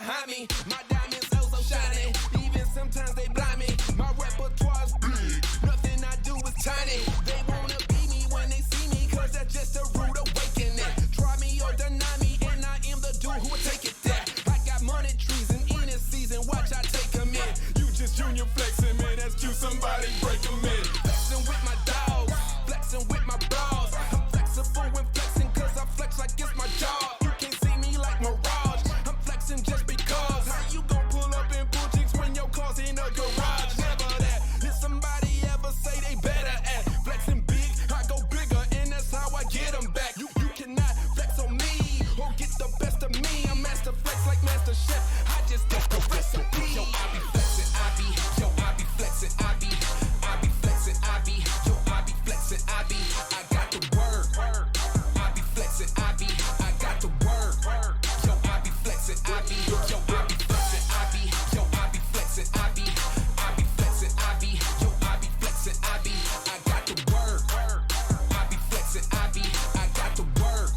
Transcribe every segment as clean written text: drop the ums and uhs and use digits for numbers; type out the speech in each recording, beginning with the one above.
behind me. My diamonds oh so shiny. Even sometimes they blind me. My repertoire's big. Nothing I do is tiny. They wanna be me when they see me, cause that's just a rude awakening. Try me or deny me, and I am the dude who will take it there. I got money trees and in this season, watch I take them in. You just junior flexing, man, that's cute, somebody break them in. Flexing with my dogs, flexing with my bras. I'm flexible when flexing, cause I flex like it's my job. You can't see me like Mirage, I'm flexing just because. How you gon' pull up in bull jigs when your car's in a garage? Never that. Did somebody ever say they better at flexing big? I go bigger, and that's how I get them back. You cannot flex on me or get the best of me. I'm master flex like Master Chef. I just got the recipe. Yo, I be flexing, I be. Yo, I be flexing, I be. I be flexing, I be. Yo, I be flexing, I be. I got the word. I be flexing, I be. I got the word. Yo, I be flexing, I be. Yo, I be flexing, I be. Yo, I be flexing, I be. I be flexing, I be. Yo, I be flexing, I be. I got the word. I be flexing, I be. I got the word.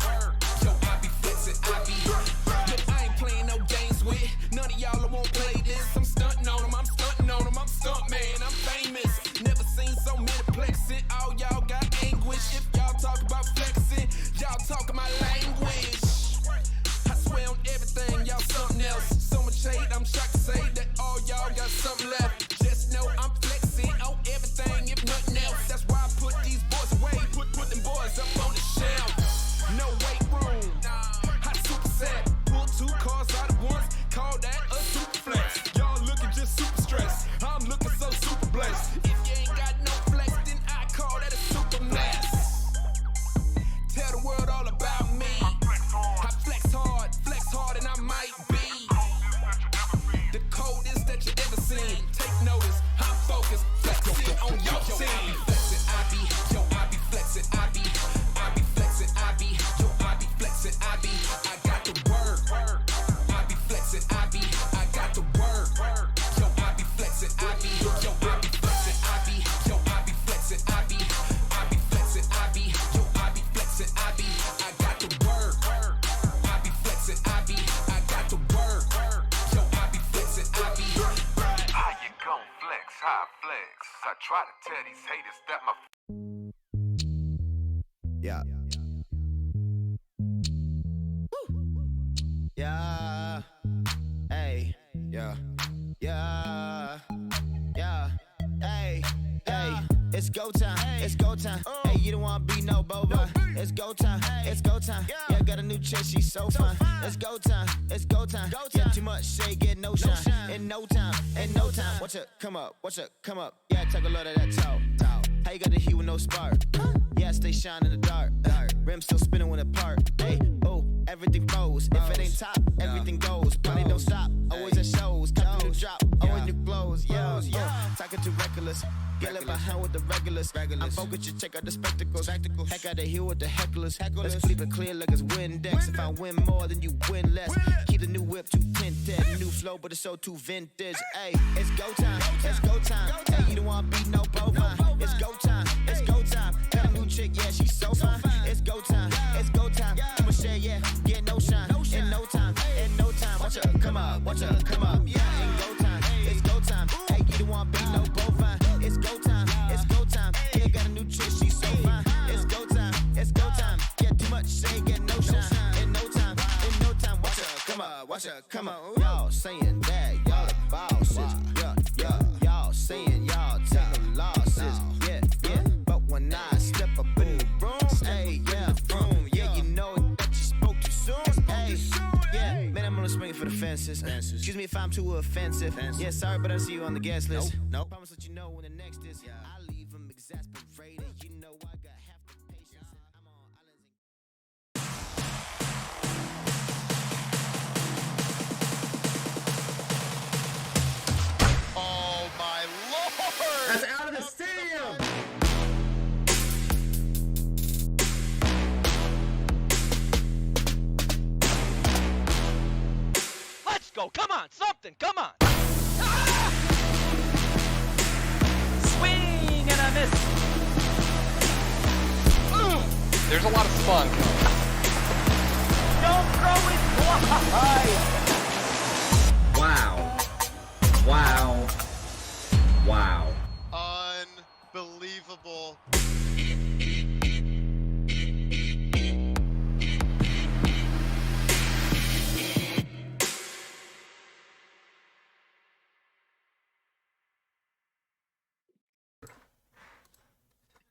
Yo, I be flexing, I be. Look, I ain't playing no games with none of y'all. I won't play this. I'm stunting on them. I'm stunting on them. I'm stunt man. I'm famous. Never seen so many plexing. All y'all got anguish. If y'all talk about flexing, y'all talking my language. I swear on everything, y'all something else. So much hate, I'm shocked to say that all y'all got something left. Just know I'm flexing on everything, if nothing else. That's why I put these boys away, put them boys up on the shelf. No weight room, hot super set. Pull 2 cars out at once, call that a super flex. Y'all looking just super stressed, I'm looking so super blessed. If you ain't got no flex, then I call that a super mess. Tell the world all about me. I flex hard, and I might be the coldest that you ever seen. Take notice, I'm focused, flexing on your team. I be flexing, I be. Yo, I be flexing, I be. I be flexing, I be. Yo, I be flexing, I be. I got the word. I be flexing, I be. I got the word. Yo, I be flexing, I be. Yo, I be flexing, I be. Yo, I be flexing, I be. I be flexing, I be. Yo, I be flexing, I be. I got the word. I be flexing, I be. I got the word. Yo, I be flexing, I be. How you gon' flex? How I flex? I try to tell these haters that my Yeah. Yeah. Hey. Yeah. Yeah. Yeah. Hey. Hey. It's go time. It's go time. Hey, you don't wanna be no boba. It's go time. It's go time. Yeah, got a new chick, she's so fine. It's go time. It's go time. Yeah, too much shade, get no shine. In no time. In no time. Watch it come up. Watch it come up. Yeah, take a load of that talk. How you got the heat with no spark? Yeah, stay shine in the dark. Rim still spinning when it park. Hey, oh, everything froze. If it ain't top, everything goes. Party don't stop. Always at shows. Cop a new drop. Always new clothes. Yo. Talking too reckless. Get left behind with the regulars. I'm focused, you check out the spectacles. Heck out of here with the hecklers. Let's keep it clear like it's Windex. If I win more, then you win less. Keep the new whip too tinted. New flow, but it's so too vintage. Hey, it's go time. It's go time. Hey, you don't wanna be no bovine. It's go time. It's go time. Got a new chick, yeah, she's so fine. It's go time. It's go time. Too much share, yeah, get no shine. In no time. In no time. Watch her come up. Watch her come up. Yeah, in go time. It's go time. Hey, you don't wanna be no bovine. It's go time. It's go time. Yeah, got a new chick, she's so fine. It's go time. It's go time. Yeah, too much shade, get no shine. In no time. In no time. Watch her come up. Watch her come up. Y'all saying that y'all the bosses. Yeah. Y'all saying y'all take no losses. Yeah. But when I step up in the room, hey, yeah, boom, yeah, you know that you spoke too soon. Hey, yeah, man, I'm only swinging for the fences. Excuse me if I'm too offensive. Yeah, sorry, but I see you on the guest list. Nope. Promise that you know when the next is. I leave them exasperated. You know I got half the patience. I'm on islands. Oh my lord! That's out of the stadium! Let's go! Come on! Something! Come on! Swing and a miss! There's a lot of spunk. Don't throw it wide! Wow. Wow. Wow. Unbelievable.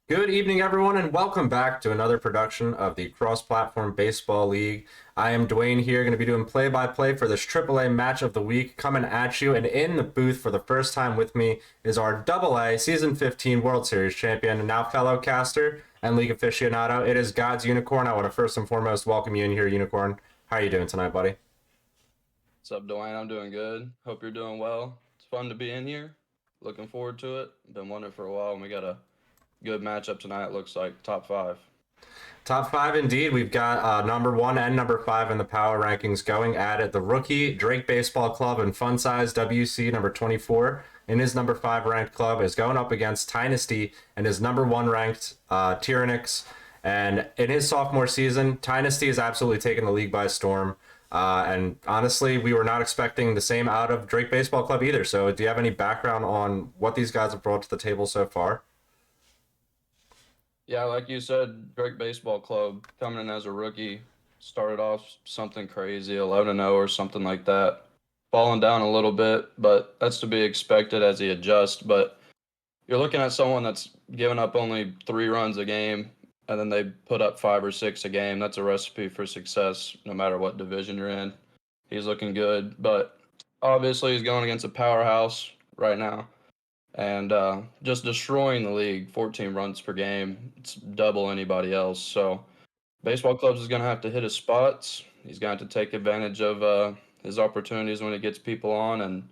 Good evening, everyone, and welcome back to another production of the Cross-Platform Baseball League. I am Dwayne here, going to be doing play-by-play for this AAA match of the week, coming at you. And in the booth for the first time with me is our AA Season 15 World Series champion and now fellow caster and league aficionado. It is God's Unicorn. I want to first and foremost welcome you in here, Unicorn. How are you doing tonight, buddy? What's up, Dwayne? I'm doing good. Hope you're doing well. It's fun to be in here. Looking forward to it. Been wondering for a while, and we got a good matchup tonight. Looks like top 5. Top 5 indeed. We've got number 1 and number 5 in the power rankings going at it. The rookie Drake Baseball Club and funsizeWC number 24 in his number 5 ranked club is going up against Tynasty and his number 1 ranked Tyrannix. And in his sophomore season, Tynasty has absolutely taken the league by storm. And honestly, we were not expecting the same out of Drake Baseball Club either. So do you have any background on what these guys have brought to the table so far? Yeah, like you said, Drake Baseball Club coming in as a rookie, started off something crazy, 11-0 or something like that. Falling down a little bit, but that's to be expected as he adjusts. But you're looking at someone that's giving up only 3 runs a game, and then they put up 5 or 6 a game. That's a recipe for success no matter what division you're in. He's looking good, but obviously he's going against a powerhouse right now. And just destroying the league, 14 runs per game. It's double anybody else. So Baseball Clubs is going to have to hit his spots. He's going to have to take advantage of his opportunities when he gets people on and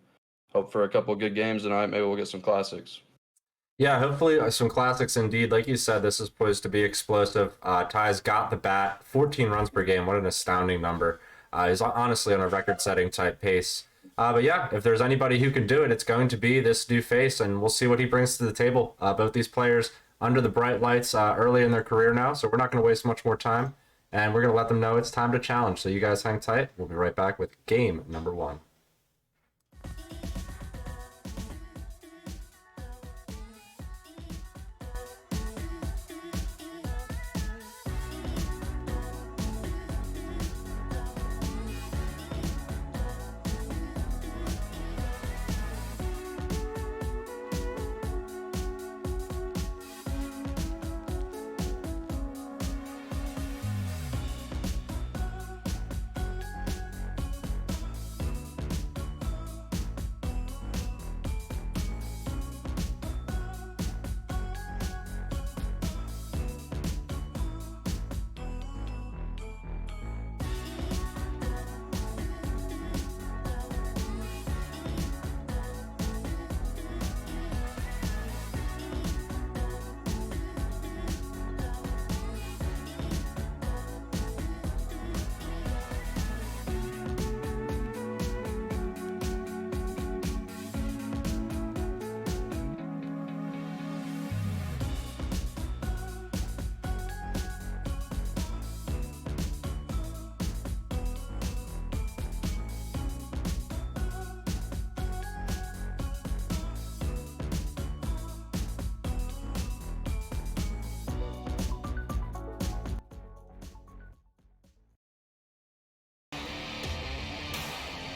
hope for a couple good games tonight. Maybe we'll get some classics. Yeah, hopefully some classics indeed. Like you said, this is poised to be explosive. Ty's got the bat, 14 runs per game. What an astounding number. He's honestly on a record-setting type pace. But yeah, if there's anybody who can do it, it's going to be this new face, and we'll see what he brings to the table. Both these players under the bright lights early in their career now, so we're not going to waste much more time, and we're going to let them know it's time to challenge. So you guys hang tight. We'll be right back with game number 1.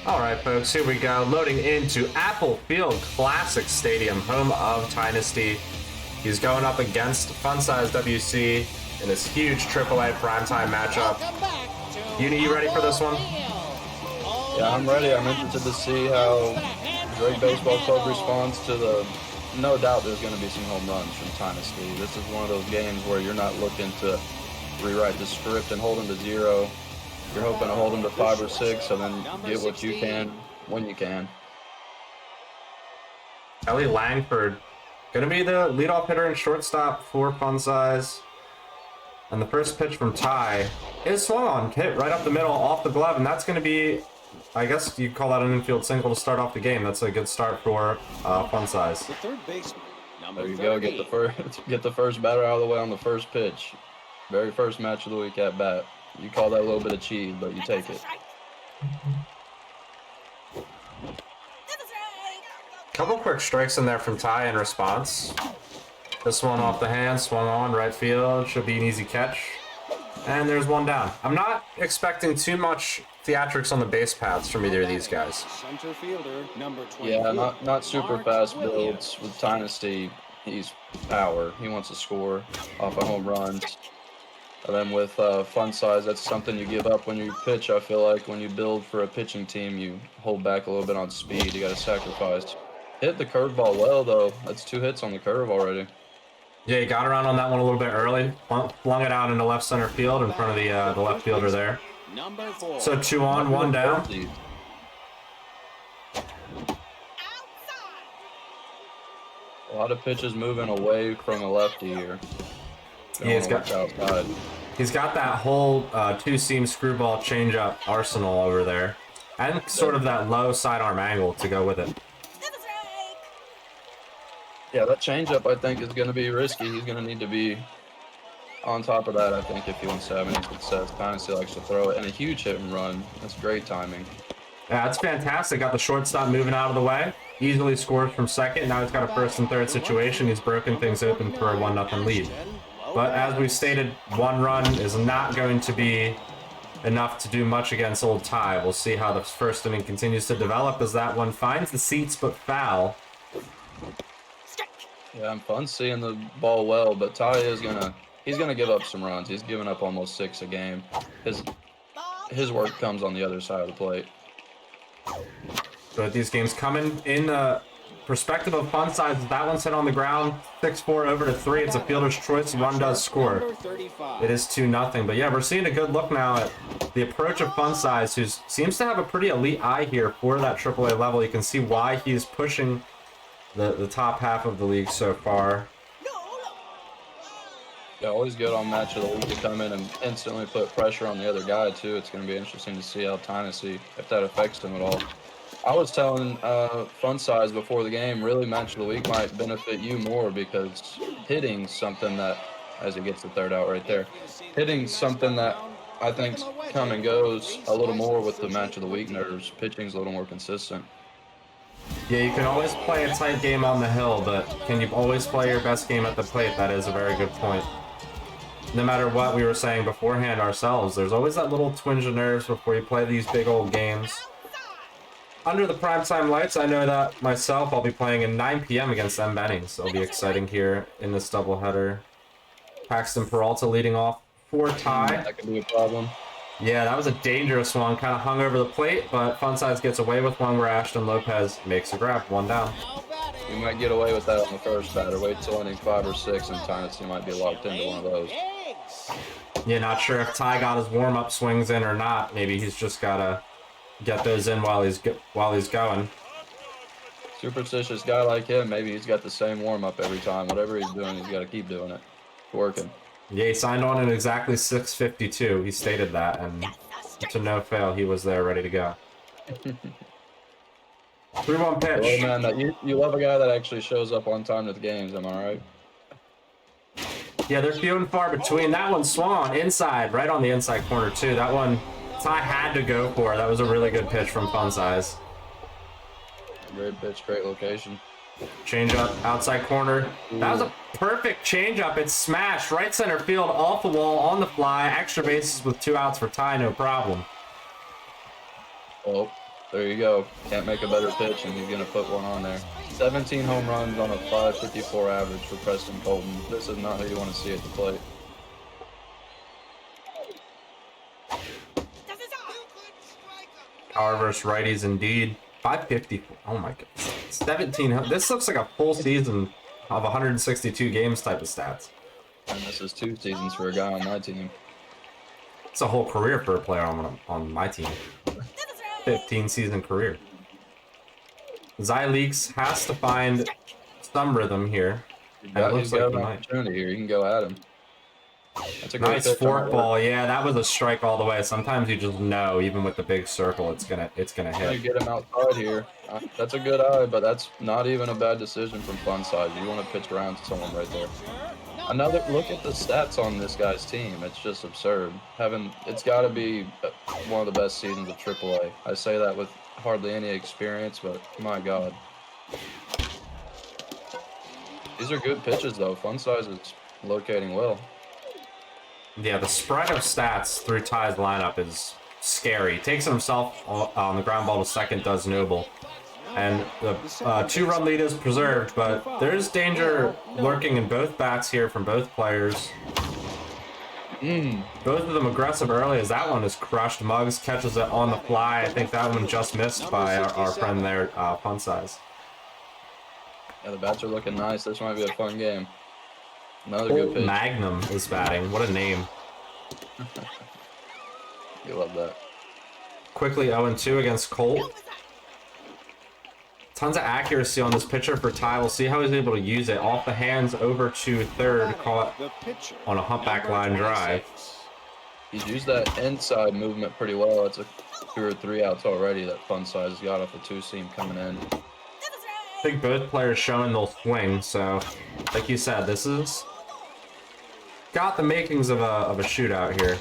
All right, folks, here we go. Loading into Apple Field Classic Stadium, home of Tynasty. He's going up against funsizeWC in this huge AAA primetime matchup. Uni, you ready for this one? Yeah, I'm ready. I'm interested to see how Drake Baseball Club responds to the... No doubt there's going to be some home runs from Tynasty. This is one of those games where you're not looking to rewrite the script and hold them to 0. You're hoping to hold them to 5 or 6 and then get what you can when you can. Ellie Langford going to be the leadoff hitter and shortstop for Funsize. And the first pitch from Ty is swung on, hit right up the middle, off the glove, and that's going to be, I guess you'd call that an infield single to start off the game. That's a good start for Funsize. The third baseman, There you go. Get the first batter out of the way on the first pitch. Very first match of the week at bat. You call that a little bit of cheese, but you take it. Couple quick strikes in there from Ty in response. This one off the hand, swung on, right field. Should be an easy catch. And there's one down. I'm not expecting too much theatrics on the base paths from either of these guys. Center fielder, number 20. Yeah, not super fast builds with Tynasty. He's power. He wants to score off of home runs. And then with fun size, that's something you give up when you pitch. I feel like when you build for a pitching team, you hold back a little bit on speed. You got to sacrifice. Hit the curveball well, though. That's 2 hits on the curve already. Yeah, he got around on that one a little bit early. Flung it out into left center field in front of the left fielder there. Number 4. So 2 on, 1 down. A lot of pitches moving away from a lefty here. Yeah, he's got that whole 2-seam screwball changeup arsenal over there. And sort of that low sidearm angle to go with it. Yeah, that changeup I think is going to be risky. He's going to need to be on top of that, I think, if he wants to have any success. Tynasty likes to throw it, and a huge hit and run. That's great timing. Yeah, that's fantastic. Got the shortstop moving out of the way. Easily scores from second. Now he's got a first and third situation. He's broken things open for a 1-0 lead. But as we stated, 1 run is not going to be enough to do much against old Ty. We'll see how the first inning continues to develop as that one finds the seats but foul. Yeah, I'm fun seeing the ball well, but Ty is he's gonna give up some runs. He's giving up almost 6 a game. His work comes on the other side of the plate. So these games coming in perspective of fun size, that one's hit on the ground, 6-4 over to 3. It's a fielder's choice. One does score. It is 2-0. But yeah, we're seeing a good look now at the approach of fun size, who seems to have a pretty elite eye here for that AAA level. You can see why he's pushing the top half of the league so far. Yeah, always good on match of the week to come in and instantly put pressure on the other guy too. It's going to be interesting to see how Tynasty, if that affects him at all. I was telling Fun Size before the game, really match of the week might benefit you more because hitting something that, as he gets the third out right there, hitting something that I think come and goes a little more with the match of the week nerves. Pitching's a little more consistent. Yeah, you can always play a tight game on the hill, but can you always play your best game at the plate? That is a very good point. No matter what we were saying beforehand ourselves, there's always that little twinge of nerves before you play these big old games. Under the primetime lights, I know that myself, I'll be playing at 9 p.m. against M. Benning, so it'll be exciting here in this doubleheader. Paxton Peralta leading off for Ty. That could be a problem. Yeah, that was a dangerous one. Kind of hung over the plate, but Fun Size gets away with one where Ashton Lopez makes a grab. 1 down. You might get away with that on the first batter. Wait till inning 5 or 6, and Tynasty might be locked into one of those. Yeah, not sure if Ty got his warm-up swings in or not. Maybe he's just got to get those in while he's going. Superstitious guy like him, maybe he's got the same warm-up every time. Whatever he's doing, he's got to keep doing it. It's working. Yeah, he signed on in exactly 6:52. He stated that, and to no fail, he was there ready to go. 3-1 pitch. Well, man, you love a guy that actually shows up on time to the games, am I right? Yeah, they're few and far between. That one swung on inside, right on the inside corner, too. That one, Ty had to go for. That was a really good pitch from Fun Size. Great pitch, great location. Change up, outside corner. That was a perfect change up. It's smashed right center field, off the wall, on the fly. Extra bases with 2 outs for Ty, no problem. Oh, there you go. Can't make a better pitch, and he's going to put one on there. 17 home runs on a 5.54 average for Preston Colton. This is not who you want to see at the plate. Power versus righties indeed. 550. Oh my god. 17. This looks like a full season of 162 games type of stats. And this is 2 seasons for a guy on my team. It's a whole career for a player on my team. 15 season career. Zyleaks has to find some rhythm here. And it looks like he might. Opportunity here. You can go at him. That's a great nice forkball. Yeah, that was a strike all the way. Sometimes you just know, even with the big circle, it's gonna hit. You get him outside here. That's a good eye, but that's not even a bad decision from Fun Size. You want to pitch around to someone right there. Another look at the stats on this guy's team. It's just absurd. It's got to be one of the best seasons of AAA. I say that with hardly any experience, but my God. These are good pitches, though. Fun size is locating well. Yeah, the spread of stats through Ty's lineup is scary. Takes it himself on the ground ball to second, does Noble. And the 2-run lead is preserved, but there's danger lurking in both bats here from both players. Both of them aggressive early as that one is crushed. Muggs catches it on the fly. I think that one just missed by our friend there, Fun Size. Yeah, the bats are looking nice. This might be a fun game. Another good pitch. Magnum is batting. What a name. You love that. Quickly 0-2 against Colt. Tons of accuracy on this pitcher for Ty. We'll see how he's able to use it. Off the hands over to third. Caught on a humpback line drive. He's used that inside movement pretty well. It's a 2 or 3 outs already that Fun Size has got off the 2-seam coming in. I think both players showing they'll swing. So, like you said, this is got the makings of a shootout here.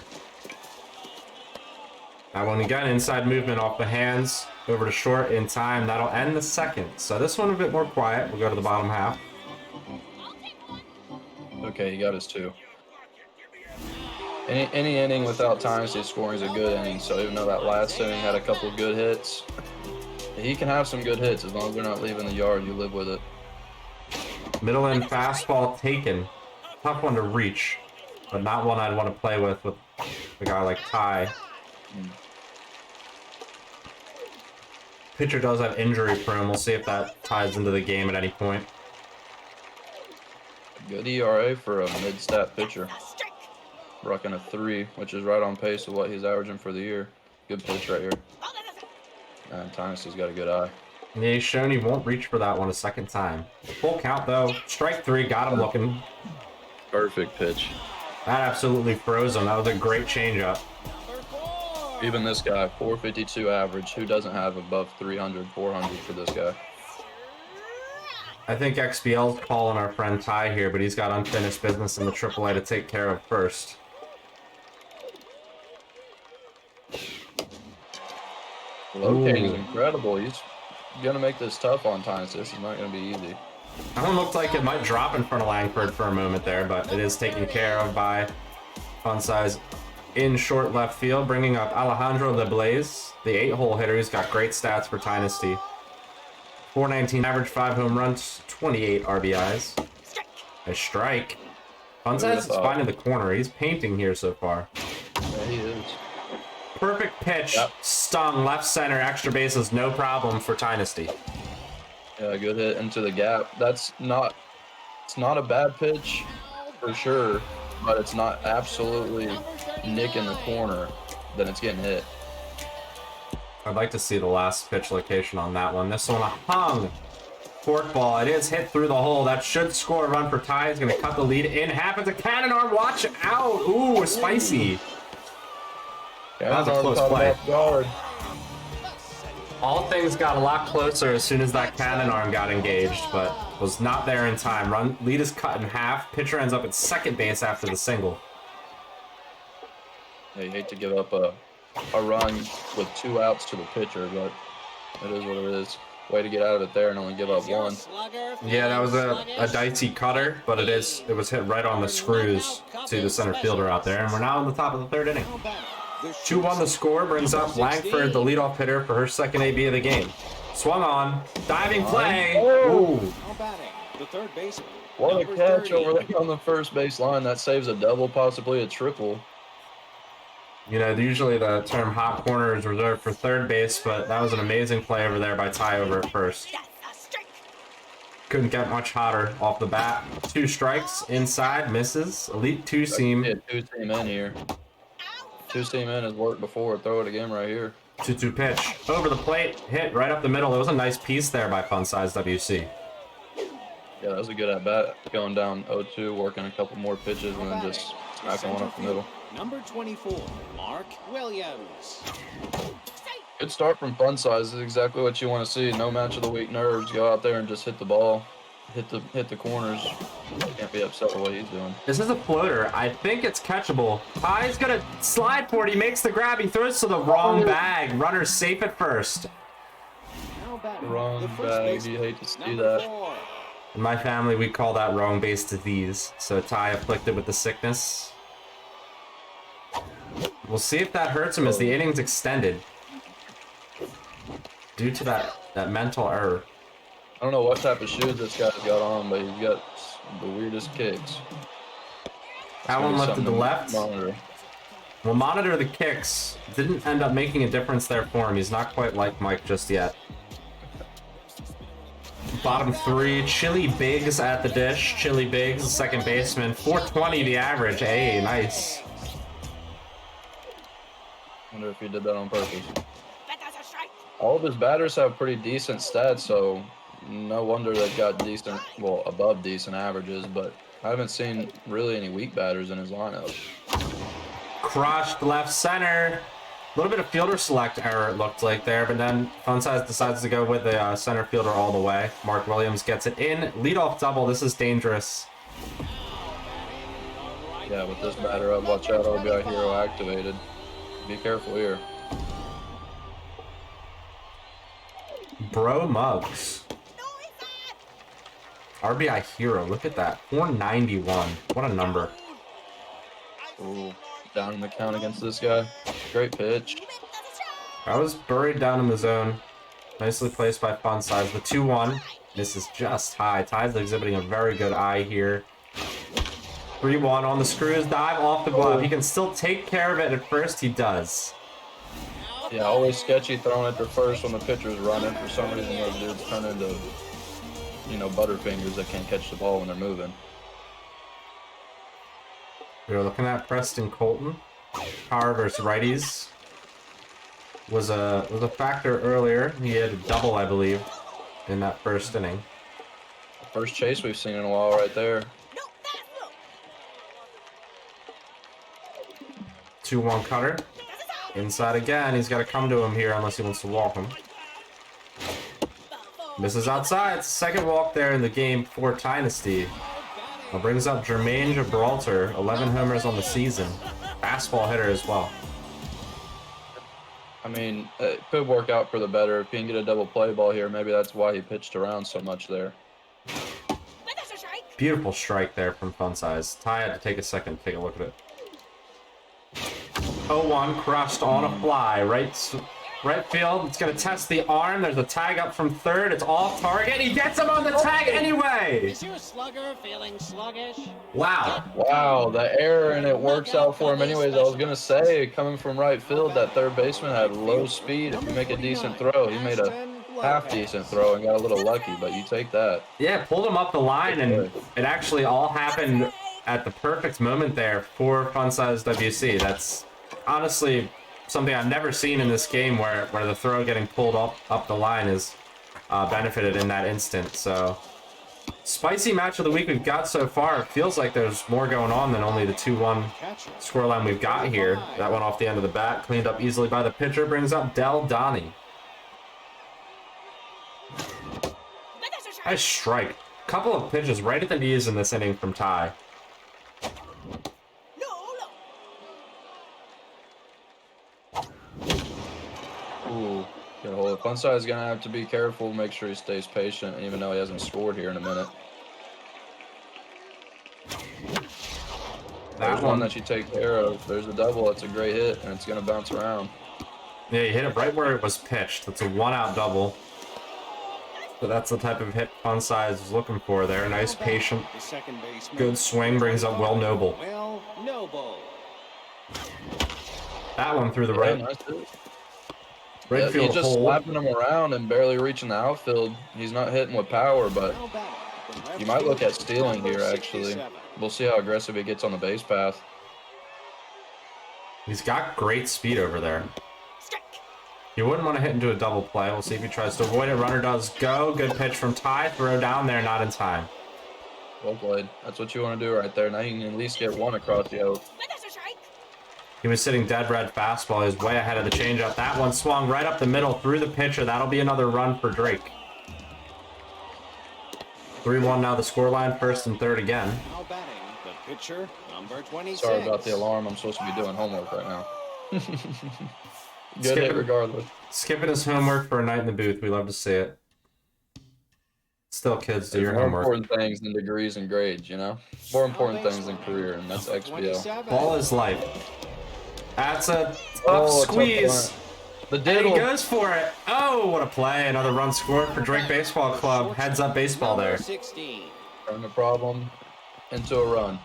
That one again, inside movement off the hands. Over to short in time. That'll end the second. So this one a bit more quiet. We'll go to the bottom half. Okay, he got his 2. Any inning without Tynasty scoring is a good inning. So even though that last inning had a couple of good hits, he can have some good hits as long as they're not leaving the yard. You live with it. Middle end fastball taken. Tough one to reach, but not one I'd want to play with a guy like Ty. Pitcher does have injury prone. We'll see if that ties into the game at any point. Good ERA for a mid-stat pitcher. Rocking a 3, which is right on pace with what he's averaging for the year. Good pitch right here. And Tynasty's got a good eye. Yeah, he's shown he won't reach for that one a second time. Full count though. Strike 3, got him looking. Perfect pitch. That absolutely froze him. That was a great changeup. Even this guy, 452 average. Who doesn't have above 300, 400 for this guy? I think XBL's calling our friend Ty here, but he's got unfinished business in the AAA to take care of first. Locating is incredible. He's going to make this tough on Tynasty. This is not going to be easy. That one looked like it might drop in front of Langford for a moment there, but it is taken care of by Fun Size in short left field, bringing up Alejandro LeBlaze, the 8-hole hitter who's got great stats for Tynasty. 419 average, 5 home runs, 28 RBIs. A strike. Fun Size is finding the corner. He's painting here so far. Yeah, he is. Perfect pitch. Yep. Stung left center, extra bases, no problem for Tynasty. Yeah, good hit into the gap. It's not a bad pitch for sure, but it's not absolutely nicking the corner, then it's getting hit. I'd like to see the last pitch location on that one. This one a hung forkball. It is hit through the hole. That should score a run for Ty. He's going to cut the lead in half. It's a cannon arm. Watch out. Ooh, spicy. That was a close play. All things got a lot closer as soon as that cannon arm got engaged, but was not there in time. Lead is cut in half. Pitcher ends up at second base after the single. Yeah, you hate to give up a run with 2 outs to the pitcher, but it is what it is. Way to get out of it there and only give up 1. Yeah, that was a dicey cutter, but it was hit right on the screws to the center fielder out there, and we're now in the top of the 3rd inning. 2-1 the score brings up Langford, the leadoff hitter, for her second AB of the game. Swung on, diving play. Ooh. What a catch over there on the first base line. That saves a double, possibly a triple. You know, usually the term hot corner is reserved for third base, but that was an amazing play over there by Ty over at first. Couldn't get much hotter off the bat. 2 strikes, inside, misses. Elite 2-seam. Yeah, 2-seam in here. 2-seam in has worked before. Throw it again right here. 2-2 pitch. Over the plate, hit right up the middle. It was a nice piece there by funsizeWC. Yeah, that was a good at-bat. Going down 0-2, working a couple more pitches, and then just smacking one up the middle. Number 24, Mark Williams. Good start from Fun Size. This is exactly what you want to see. No match of the week nerves. Go out there and just hit the ball. Hit the corners. Can't be upset with what he's doing. This is a floater. I think it's catchable. Ty's gonna slide for it. He makes the grab. He throws to the wrong bag. Runner's safe at first. Wrong bag. You hate to see that. In my family, we call that wrong base disease. So Ty afflicted with the sickness. We'll see if that hurts him as the innings extended. Due to that mental error. I don't know what type of shoes this guy's got on, but he's got the weirdest kicks. That one left to the left. Monitor. We'll monitor the kicks. Didn't end up making a difference there for him. He's not quite like Mike just yet. Bottom three, Chili Biggs at the dish. Chili Biggs, second baseman. 420 the average. Hey, nice. Wonder if he did that on purpose. All of his batters have pretty decent stats, so no wonder they've got decent, well, above decent averages, but I haven't seen really any weak batters in his lineup. Crushed left center. A little bit of fielder select error it looked like there, but then Funsize decides to go with the center fielder all the way. Mark Williams gets it in. Leadoff double. This is dangerous. Yeah, with this batter up, watch out, RBI Hero activated. Be careful here. Bro Muggs. RBI Hero. Look at that. 491. What a number. Ooh, down in the count against this guy. Great pitch. I was buried down in the zone. Nicely placed by Funsize. The 2-1. This is just high. Ty's exhibiting a very good eye here. 3-1 on the screws. Dive off the glove. He can still take care of it at first. He does. Yeah, always sketchy throwing it to first when the pitcher's running. For some reason, those dudes turn into, you know, butterfingers that can't catch the ball when they're moving. We were looking at Preston Colton. Power versus righties. Was a factor earlier. He had a double, I believe, in that first inning. First chase we've seen in a while right there. 2-1 cutter. Inside again. He's got to come to him here unless he wants to walk him. Misses outside. Second walk there in the game for Tynasty. Brings up Jermaine Gibraltar. 11 homers on the season. Fastball hitter as well. I mean, it could work out for the better. If he can get a double play ball here, maybe that's why he pitched around so much there. Beautiful strike there from Funsize. Ty had to take a second to take a look at it. 0-1, crushed on a fly. Right field. It's going to test the arm. There's a tag up from third. It's off target. He gets him on the tag anyway. Is your slugger feeling sluggish? Wow. Wow, the error, and it works out for him anyways. I was going to say, coming from right field, that third baseman had low speed. If you make a decent throw, he made a half-decent throw and got a little lucky, but you take that. Yeah, pulled him up the line, and it actually all happened at the perfect moment there for funsizeWC. That's honestly something I've never seen in this game where the throw getting pulled up the line is benefited in that instant. So, spicy match of the week we've got so far. It feels like there's more going on than only the 2-1 scoreline we've got here. That went off the end of the bat, cleaned up easily by the pitcher, brings up Del Donnie. Nice strike. Couple of pitches right at the knees in this inning from Ty. Ooh, get a hold of Funsize is going to have to be careful, make sure he stays patient, even though he hasn't scored here in a minute. There's one that you take care of. There's a double. That's a great hit, and it's going to bounce around. Yeah, you hit it right where it was pitched. That's a one-out double. So that's the type of hit Funsize is looking for there. Nice, patient, good swing, brings up Will Noble. That one through the right. Nice Right field he's just hole. slapping him around and barely reaching the outfield. He's not hitting with power, but you might look at stealing here, actually. We'll see how aggressive he gets on the base path. He's got great speed over there. You wouldn't want to hit into a double play. We'll see if he tries to avoid it. Runner does go. Good pitch from Ty. Throw down there, not in time. Well played. That's what you want to do right there. Now you can at least get one across the out. He was sitting dead red fastball. He was way ahead of the changeup. That one swung right up the middle through the pitcher. That'll be another run for Drake. 3-1 now the scoreline. First and third again. Sorry about the alarm. I'm supposed to be doing homework right now. Good hit regardless. Skipping his homework for a night in the booth. We love to see it. Still, kids, do There's your more homework. important things than degrees and grades, you know? More important things than career, and that's XBL. Ball is life. That's a tough Oh, squeeze. The And he diddle. goes for it. Oh, what a play. Another run scored for Drake Baseball Club. Heads up baseball there. 16. Turn the problem into a run.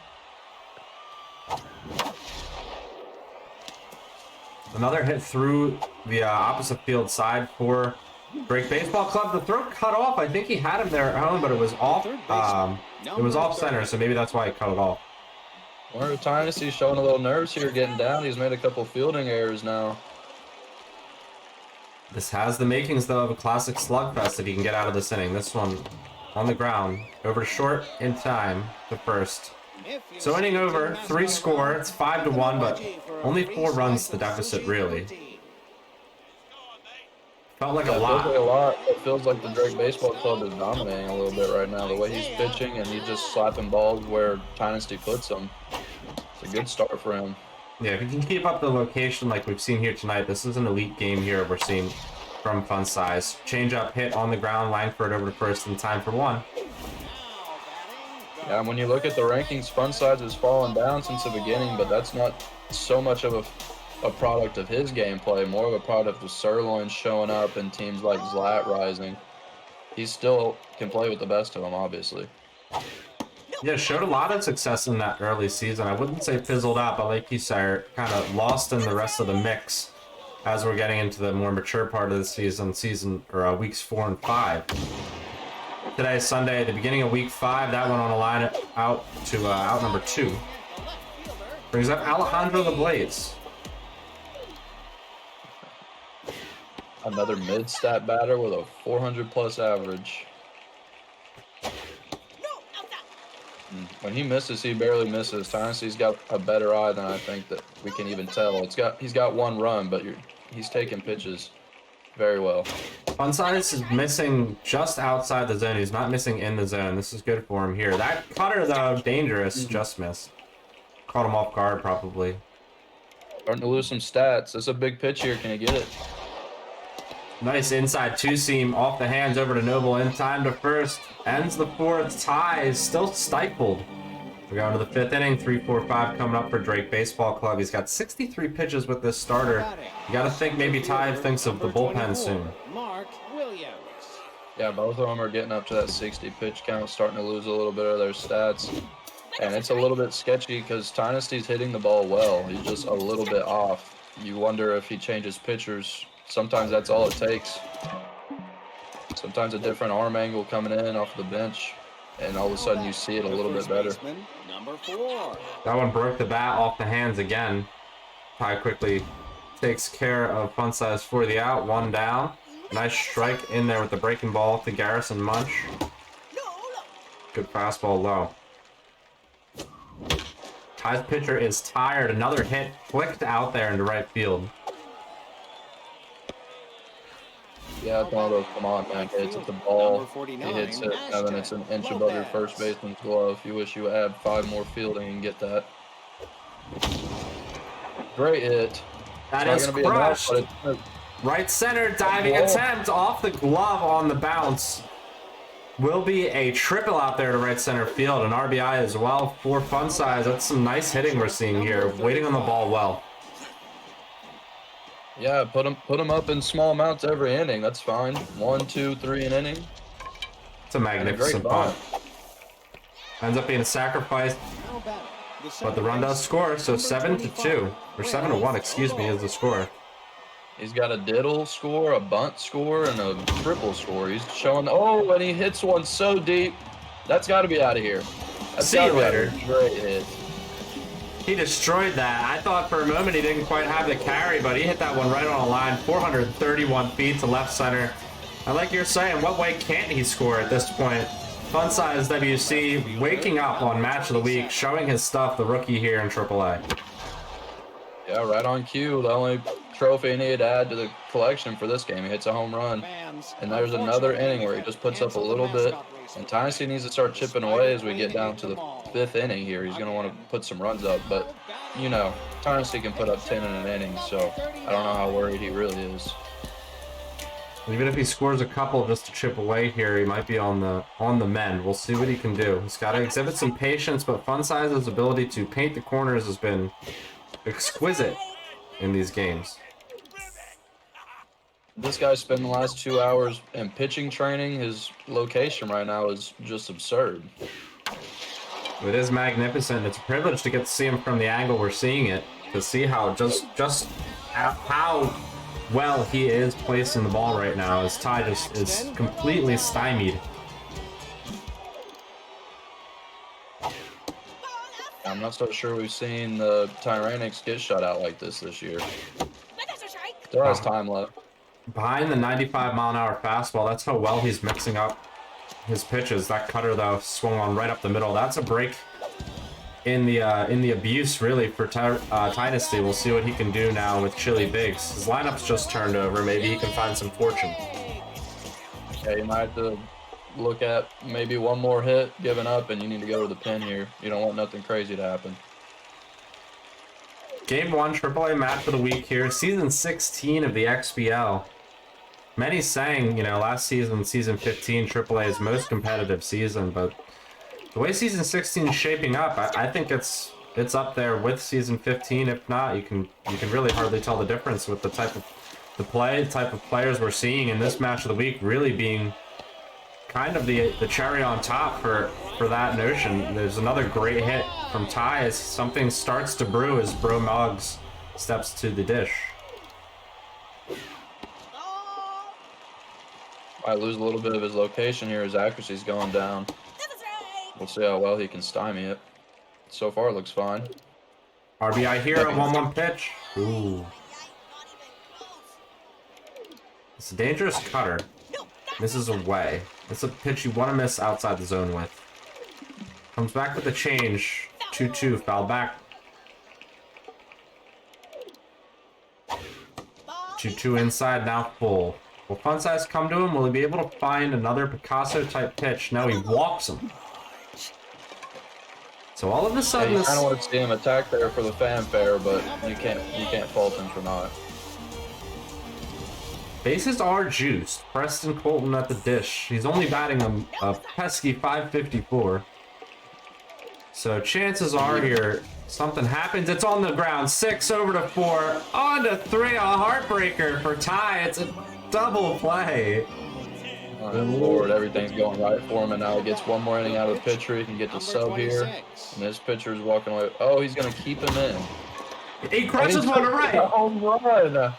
Another hit through the opposite field side for Drake Baseball Club. The throw cut off. I think he had him there at home, but it was off. It was off center, so maybe that's why he cut it off. Wonder if Tynasty's showing a little nerves here, getting down. He's made a couple fielding errors now. This has the makings, though, of a classic slugfest if he can get out of this inning. This one on the ground, over short in time, the first. So inning over, 3 score. It's 5-1, but only 4 runs the deficit, really. Felt like a lot. Feels like a lot. It feels like the Drake Baseball Club is dominating a little bit right now. The way he's pitching, and he's just slapping balls where Tynasty puts them. It's a good start for him. Yeah, if you can keep up the location like we've seen here tonight, this is an elite game here we're seeing from Fun Size. Change up hit on the ground, Langford over to first in time for 1. Yeah, and when you look at the rankings, Fun Size has fallen down since the beginning, but that's not so much of a product of his gameplay, more of a product of Sirloin showing up and teams like Zlat rising. He still can play with the best of them, obviously. Yeah, showed a lot of success in that early season. I wouldn't say fizzled out, but like you said, kind of lost in the rest of the mix as we're getting into the more mature part of the season, weeks 4 and 5. Today is Sunday, the beginning of week 5. That one on a line out to out number 2. Brings up Alejandro the Blaze. Another mid-stat batter with a 400-plus average. When he misses, he barely misses. Tynasty's got a better eye than I think that we can even tell. He's got 1 run, but he's taking pitches very well. Fun Size is missing just outside the zone. He's not missing in the zone. This is good for him here. That cutter, though, dangerous. Just missed. Caught him off guard, probably. Starting to lose some stats. That's a big pitch here. Can he get it? Nice inside 2-seam off the hands over to Noble in time to first. Ends the 4th. Tie is still stifled. We're going to the 5th inning. 3-4-5 coming up for Drake Baseball Club. He's got 63 pitches with this starter. You got to think maybe Ty thinks of the bullpen soon. Yeah, both of them are getting up to that 60 pitch count, starting to lose a little bit of their stats. And it's a little bit sketchy because Tynasty's hitting the ball well. He's just a little bit off. You wonder if he changes pitchers. Sometimes that's all it takes. Sometimes a different arm angle coming in off the bench, and all of a sudden you see it a little bit better. That one broke the bat off the hands again. Ty quickly takes care of Fun Size for the out. 1 down. Nice strike in there with the breaking ball to Garrison Munch. Good fastball low. Ty's pitcher is tired. Another hit flicked out there into right field. Yeah, it's one of those come on man hits at the ball. He hits it, and then it's an inch above your first baseman's glove. You wish you had 5 more fielding and get that. Great hit. That is crushed. Right center diving attempt off the glove on the bounce. Will be a triple out there to right center field. An RBI as well for Fun Size. That's some nice hitting we're seeing here. Waiting on the ball well. Yeah, put him up in small amounts every inning. That's fine. 1, 2, 3 an inning. It's a magnificent punt. Ends up being a sacrifice, but the run does score. So 7-2 or 7-1, excuse me, is the score. He's got a diddle score, a bunt score, and a triple score. He's showing. Oh, and he hits one so deep. That's got to be out of here. See you later. Great hit. He destroyed that. I thought for a moment he didn't quite have the carry, but he hit that one right on a line. 431 feet to left center. And like you're saying, what way can't he score at this point? Fun Size WC waking up on Match of the Week, showing his stuff, the rookie here in AAA. Yeah, right on cue. The only trophy he needed to add to the collection for this game. He hits a home run. And there's another inning where he just puts up a little bit. And Tynasty needs to start chipping away as we get down to the 5th inning here. He's going to want to put some runs up. But, you know, Tynasty can put up 10 in an inning, so I don't know how worried he really is. Even if he scores a couple just to chip away here, he might be on the mend. We'll see what he can do. He's got to exhibit some patience, but funsize's ability to paint the corners has been exquisite in these games. This guy spent the last 2 hours in pitching training. His location right now is just absurd. It is magnificent. It's a privilege to get to see him from the angle we're seeing it, to see how just how well he is placing the ball right now, as Ty just is completely stymied. I'm not so sure we've seen the Tyranics get shut out like this year. Still has time left. Behind the 95-mile-an-hour fastball, that's how well he's mixing up his pitches. That cutter, though, swung on right up the middle. That's a break in the abuse, really, for Tynasty. We'll see what he can do now with Chili Biggs. His lineup's just turned over. Maybe he can find some fortune. Yeah, you might have to look at maybe one more hit, giving up, and you need to go to the pin here. You don't want nothing crazy to happen. Game 1, AAA match of the week here. Season 16 of the XBL. Many saying, you know, last season, season 15, AAA's most competitive season, but the way season 16 is shaping up, I think it's up there with season 15. If not, you can really hardly tell the difference with the type of players we're seeing in this match of the week, really being kind of the cherry on top for that notion. There's another great hit from Ty as something starts to brew as Bro Muggs steps to the dish. Might lose a little bit of his location here. His accuracy's going down. We'll see how well he can stymie it. So far, it looks fine. RBI here, a 1-1 pitch. Ooh. It's a dangerous cutter. Misses away. It's a pitch you want to miss outside the zone with. Comes back with a change. 2-2, foul back. 2-2 inside, now full. Will Funsize come to him? Will he be able to find another Picasso-type pitch? No, he walks him. So all of a sudden, I kind of want to see him attack there for the fanfare, but you can't fault him for not. Bases are juiced. Preston Colton at the dish. He's only batting a pesky .554. So chances are here something happens. It's on the ground. 6 over to 4. On to 3. A heartbreaker for Ty. It's a double play. Oh, Lord, everything's going right for him, and now he gets one more inning out of the pitcher. He can get the sub here, and this pitcher's walking away. Oh, he's going to keep him in. He crushes one to right. Home run.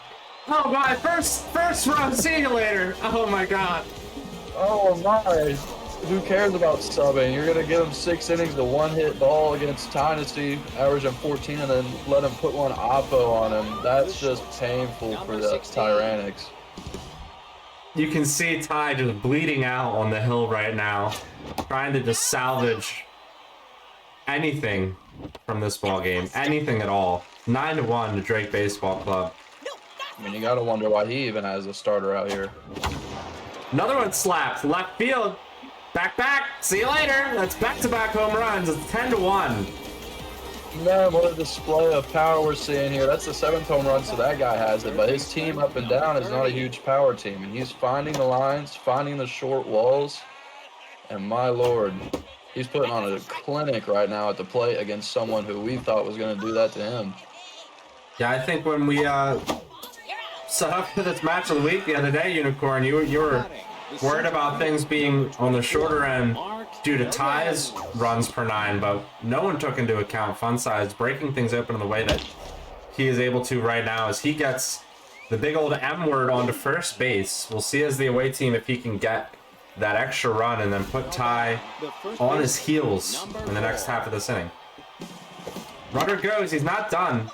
Oh my, first run, see you later. Oh my god. Oh my. Who cares about subbing? You're going to give him 6 innings to one-hit ball against Tynasty, averaging 14, and then let him put one oppo on him. That's just painful for the Tyranics. You can see Ty just bleeding out on the hill right now, trying to just salvage anything from this ball game, anything at all. 9-1 to Drake Baseball Club. I mean, you got to wonder why he even has a starter out here. Another one slapped left field. Back. See you later. That's back-to-back home runs. It's 10-1. Man, what a display of power we're seeing here. That's the 7th home run, so that guy has it. But his team up and down is not a huge power team. And he's finding the lines, finding the short walls. And my Lord, he's putting on a clinic right now at the plate against someone who we thought was going to do that to him. Yeah, I think when we set up for this match of the week the other day, Unicorn, you were worried about things being on the shorter end due to Ty's runs per 9, but no one took into account Funsize breaking things open in the way that he is able to right now as he gets the big old M word onto first base. We'll see as the away team if he can get that extra run and then put Ty on his heels in the next half of this inning. Runner goes, he's not done.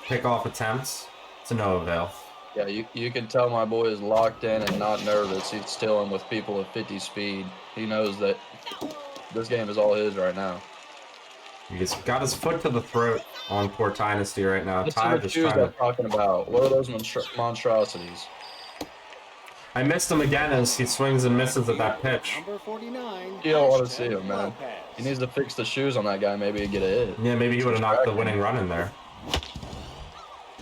Pickoff attempts to no avail. Yeah, you can tell my boy is locked in and not nervous. He's stealing with people at 50 speed. He knows that this game is all his right now. He's got his foot to the throat on poor Tynasty right now. Let's Ty see what just shoes trying I'm to... talking about. What are those monstrosities? I missed him again as he swings and misses at that pitch. You don't want to see him, man. He needs to fix the shoes on that guy. Maybe he'd get a hit. Yeah, maybe he would have knocked the winning run in there.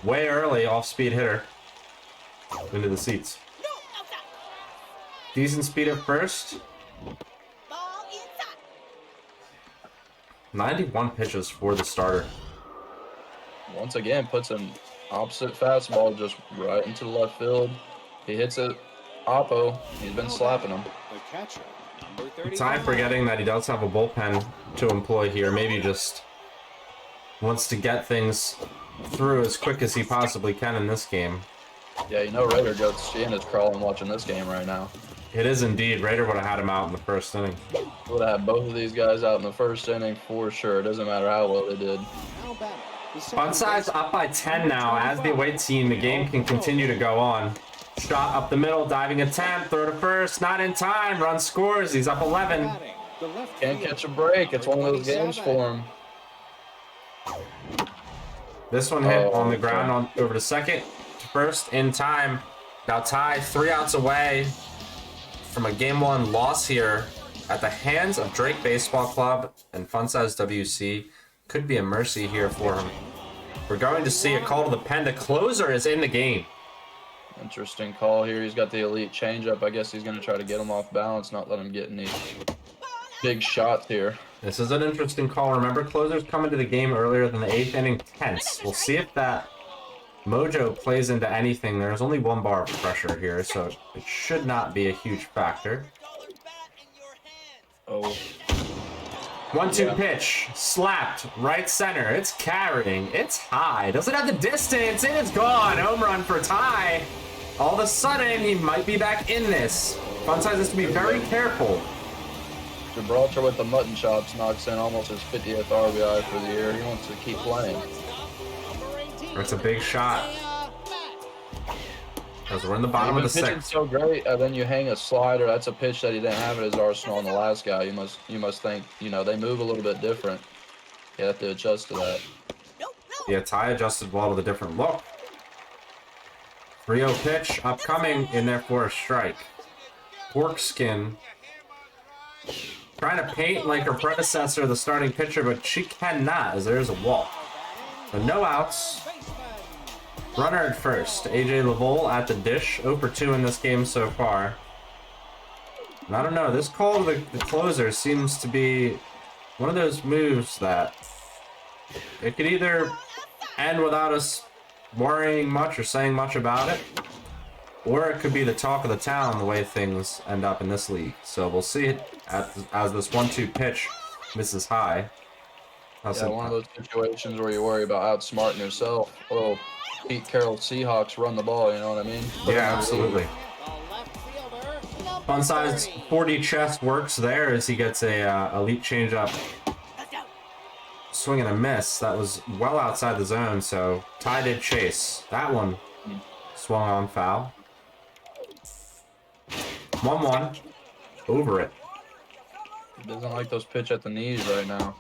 Way early, off-speed hitter. into the seats. Decent speed at first. 91 pitches for the starter. Once again, puts an opposite fastball just right into the left field. He hits it. Oppo. He's been slapping him. Ty forgetting that he does have a bullpen to employ here. Maybe just wants to get things through as quick as he possibly can in this game. Yeah, you know Raider goes skin is crawling watching this game right now. It is indeed. Raider would have had him out in the first inning. Would have had both of these guys out in the first inning for sure. It doesn't matter how well they did. Funsize up by 10 now. As the away team, the game can continue to go on. Shot up the middle, diving attempt, throw to first, not in time. Run scores. He's up 11. Can't catch a break. It's one of those games for him. This one hit on the ground over to second, to first, in time. Now Ty 3 outs away from a Game 1 loss here at the hands of Drake Baseball Club and funsizeWC. Could be a mercy here for him. We're going to see a call to the pen. The closer is in the game. Interesting call here. He's got the elite changeup. I guess he's going to try to get him off balance, not let him get any big shots here. This is an interesting call. Remember, closers come into the game earlier than the 8th inning tense. We'll see if that mojo plays into anything. There's only 1 bar of pressure here, so it should not be a huge factor. Oh. 1-2 pitch, slapped, right center. It's carrying, it's high. Doesn't have the distance, it is gone. Home run for Ty. All of a sudden, he might be back in this. Funsize has to be very careful. Gibraltar with the mutton chops knocks in almost his 50th RBI for the year. He wants to keep playing. That's a big shot. As we're in the bottom of the pitching 6th. so great, and then you hang a slider. That's a pitch that he didn't have at his arsenal on the last guy. You must think, you know, they move a little bit different. You have to adjust to that. Yeah, Ty adjusted well to the different look. 3-0 pitch, upcoming, in there for a strike. Pork skin. Trying to paint like her predecessor, the starting pitcher, but she cannot, as there is a walk. But no outs. Runner at first. AJ Lavole at the dish. 0 for 2 in this game so far. And I don't know, this call to the closer seems to be one of those moves that it could either end without us worrying much or saying much about it, or it could be the talk of the town the way things end up in this league. So we'll see it as this 1-2 pitch misses high. Yeah, one of those situations where you worry about outsmarting yourself. Oh, Pete Carroll Seahawks run the ball, you know what I mean? Yeah, absolutely. Funsize 40 chest works there as he gets a elite changeup. Swing and a miss. That was well outside the zone, so Ty did chase. That one swung on foul. 1-1. Over it. He doesn't like those pitch at the knees right now.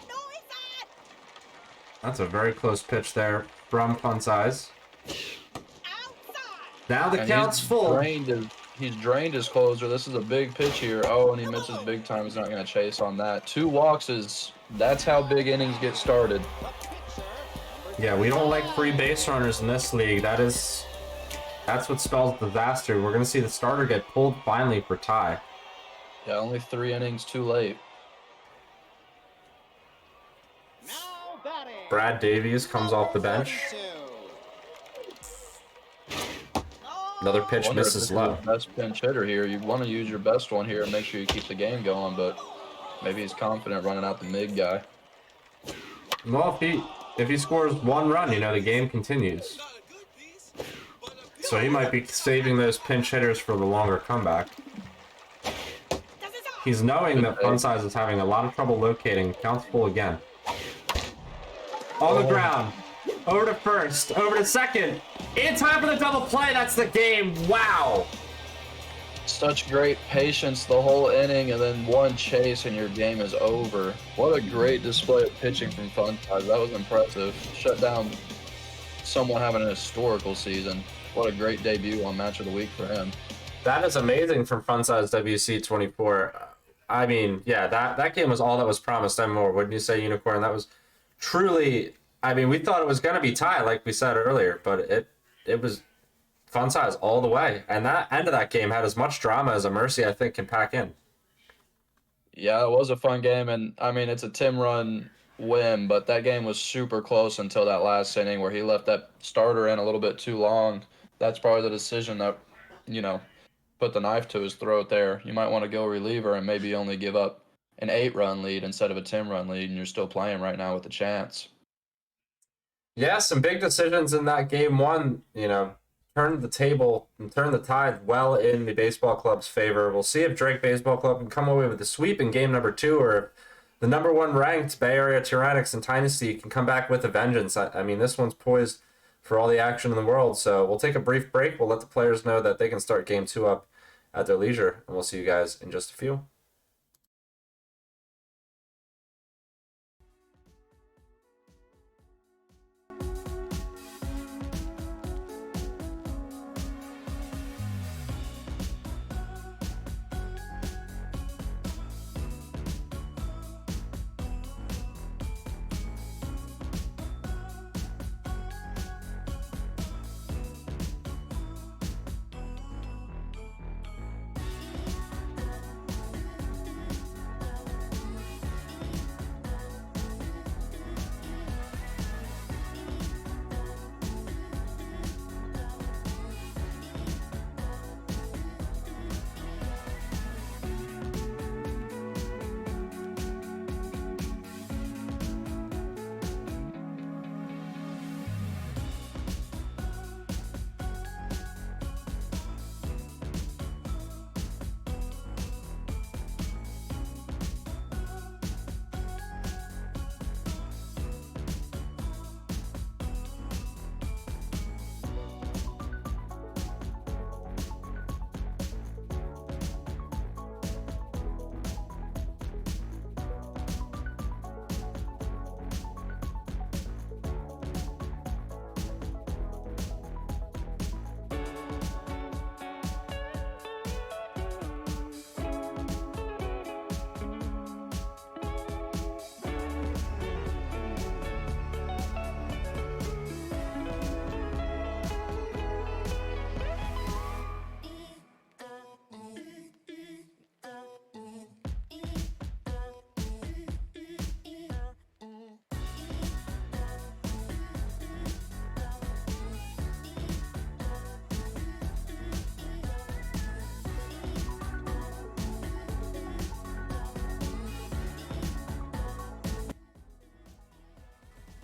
That's a very close pitch there from Funsize. Now the count's full. He's drained his closer. This is a big pitch here. Oh, and he misses big time. He's not going to chase on that. 2 walks that's how big innings get started. Yeah, we don't like free base runners in this league. That's what spells disaster. We're going to see the starter get pulled finally for Ty. Yeah, only 3 innings too late. Brad Davies comes off the bench. Another pitch misses low. Best pinch hitter here. You want to use your best one here and make sure you keep the game going, but maybe he's confident running out the mid guy. Well, if he scores 1 run, you know, the game continues. So he might be saving those pinch hitters for the longer comeback. He's knowing that Funsize is having a lot of trouble locating. Count's full again. On the ground. Over to first. Over to second. In time for the double play. That's the game. Wow. Such great patience the whole inning, and then 1 chase and your game is over. What a great display of pitching from Funsize. That was impressive. Shut down someone having an historical season. What a great debut on Match of the Week for him. That is amazing from funsizeWC24. I mean, yeah, that game was all that was promised and more. Wouldn't you say, Unicorn? That was truly, I mean, we thought it was going to be Ty, like we said earlier, but it was fun size all the way. And that end of that game had as much drama as a Mercy, I think, can pack in. Yeah, it was a fun game, and I mean, it's a Tim run win, but that game was super close until that last inning where he left that starter in a little bit too long. That's probably the decision that, put the knife to his throat there. You might want to go reliever and maybe only give up an 8-run lead instead of a 10-run lead, and you're still playing right now with a chance. Yeah, some big decisions in that game one, turned the table and turned the tide well in the baseball club's favor. We'll see if Drake Baseball Club can come away with the sweep in game number 2, or if the number 1 ranked Bay Area Tyrannics and Tynasty can come back with a vengeance. I mean, this one's poised for all the action in the world. So we'll take a brief break. We'll let the players know that they can start game 2 up at their leisure, and we'll see you guys in just a few.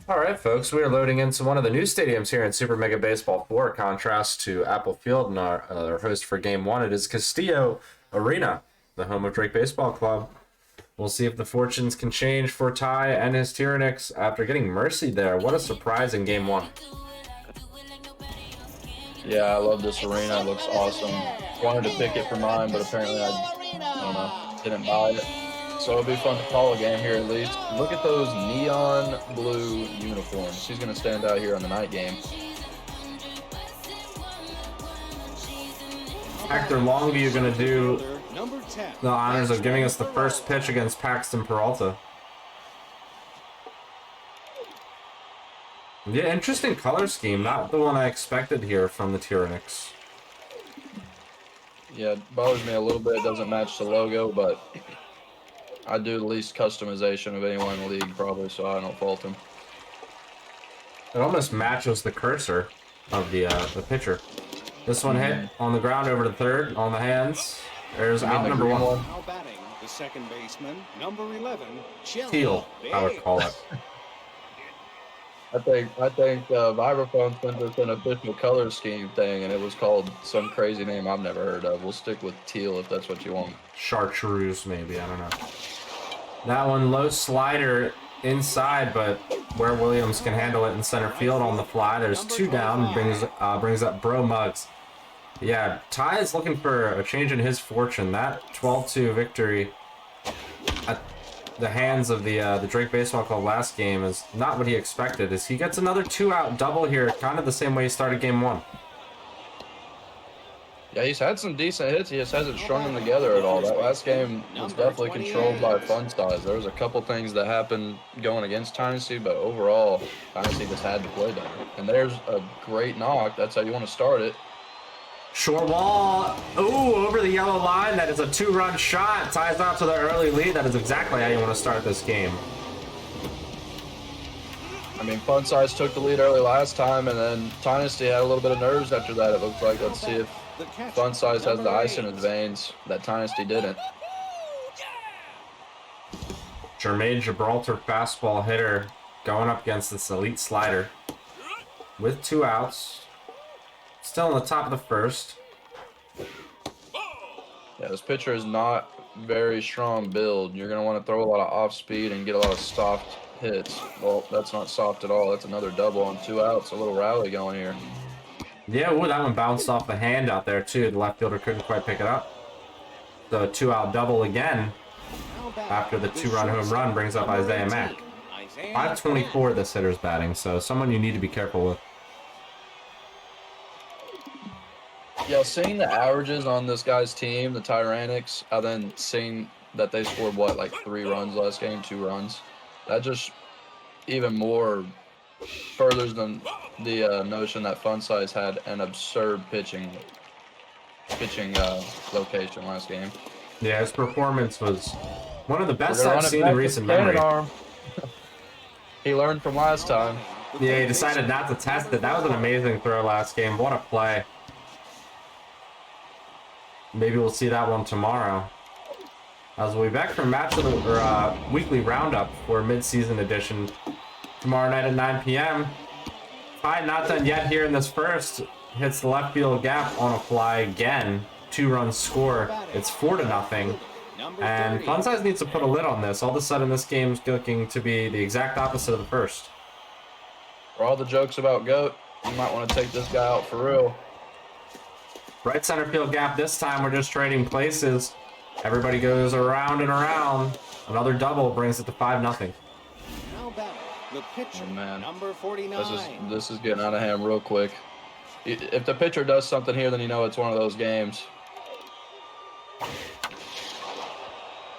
All right, folks, we are loading into one of the new stadiums here in Super Mega Baseball 4, contrast to Apple Field, and our host for Game 1. It is Castillo Arena, the home of Drake Baseball Club. We'll see if the fortunes can change for Ty and his Tyrannics after getting mercied there. What a surprise in Game 1. Yeah, I love this arena. It looks awesome. Wanted to pick it for mine, but apparently I didn't buy it. So it'll be fun to call a game here at least. Look at those neon blue uniforms. He's going to stand out here on the night game. Hector Longview going to do the honors of giving us the first pitch against Paxton Peralta. Yeah, interesting color scheme. Not the one I expected here from the Tyrannics. Yeah, it bothers me a little bit. It doesn't match the logo, but I do the least customization of anyone in the league, probably, so I don't fault him. It almost matches the cursor of the pitcher. This one hit on the ground over to third, on the hands. There's out number 1. Now batting, the second baseman, number 11, Teal, I would call it. I think Vibraphone sent us an official color scheme thing, and it was called some crazy name I've never heard of. We'll stick with teal if that's what you want. Chartreuse, maybe, I don't know. That one, low slider inside, but where Williams can handle it in center field on the fly. There's 2 down, brings up Bro Muggs. Yeah, Ty is looking for a change in his fortune. That 12-2 victory at the hands of the Drake Baseball Club last game is not what he expected. As he gets another 2-out double here, kind of the same way he started game 1. Yeah, he's had some decent hits. He just hasn't strung them together at all. That last game was definitely controlled by fun size. There was a couple things that happened going against Tynasty, but overall, Tynasty just had to play better. And there's a great knock. That's how you want to start it. Short wall. Ooh, over the yellow line. That is a 2-run shot. Ties out to the early lead. That is exactly how you want to start this game. I mean, Funsize took the lead early last time, and then Tynasty had a little bit of nerves after that, it looked like. Let's see if Funsize has the ice in his veins that Tynasty didn't. Jermaine Gibraltar fastball hitter going up against this elite slider with 2 outs. Still in the top of the first. Yeah, this pitcher is not very strong build. You're going to want to throw a lot of off speed and get a lot of soft hits. Well, that's not soft at all. That's another double on 2 outs. A little rally going here. Yeah, ooh, that one bounced off the hand out there too. The left fielder couldn't quite pick it up. The 2-out double again after the 2-run home run brings up Isaiah Mack. 524 this hitter's batting, so someone you need to be careful with. Yeah, seeing the averages on this guy's team, the Tyrannics, and then seeing that they scored, what, like 3 runs last game, 2 runs, that just even more furthers than the notion that Funsize had an absurd pitching location last game. Yeah, his performance was one of the best I've seen in recent memory. He learned from last time. Yeah, he decided not to test it. That was an amazing throw last game. What a play. Maybe we'll see that one tomorrow. As we'll be back for match of the weekly roundup for mid-season edition tomorrow night at 9 p.m. Ty not done yet here in this first. Hits the left field gap on a fly again. 2-run score. It's 4-0. And Funsize needs to put a lid on this. All of a sudden, this game's looking to be the exact opposite of the first. For all the jokes about GOAT, you might want to take this guy out for real. Right center field gap this time. We're just trading places. Everybody goes around and around. Another double brings it to 5-0. The pitcher, oh, man. number 49. This is getting out of hand real quick. If the pitcher does something here, then you know it's one of those games.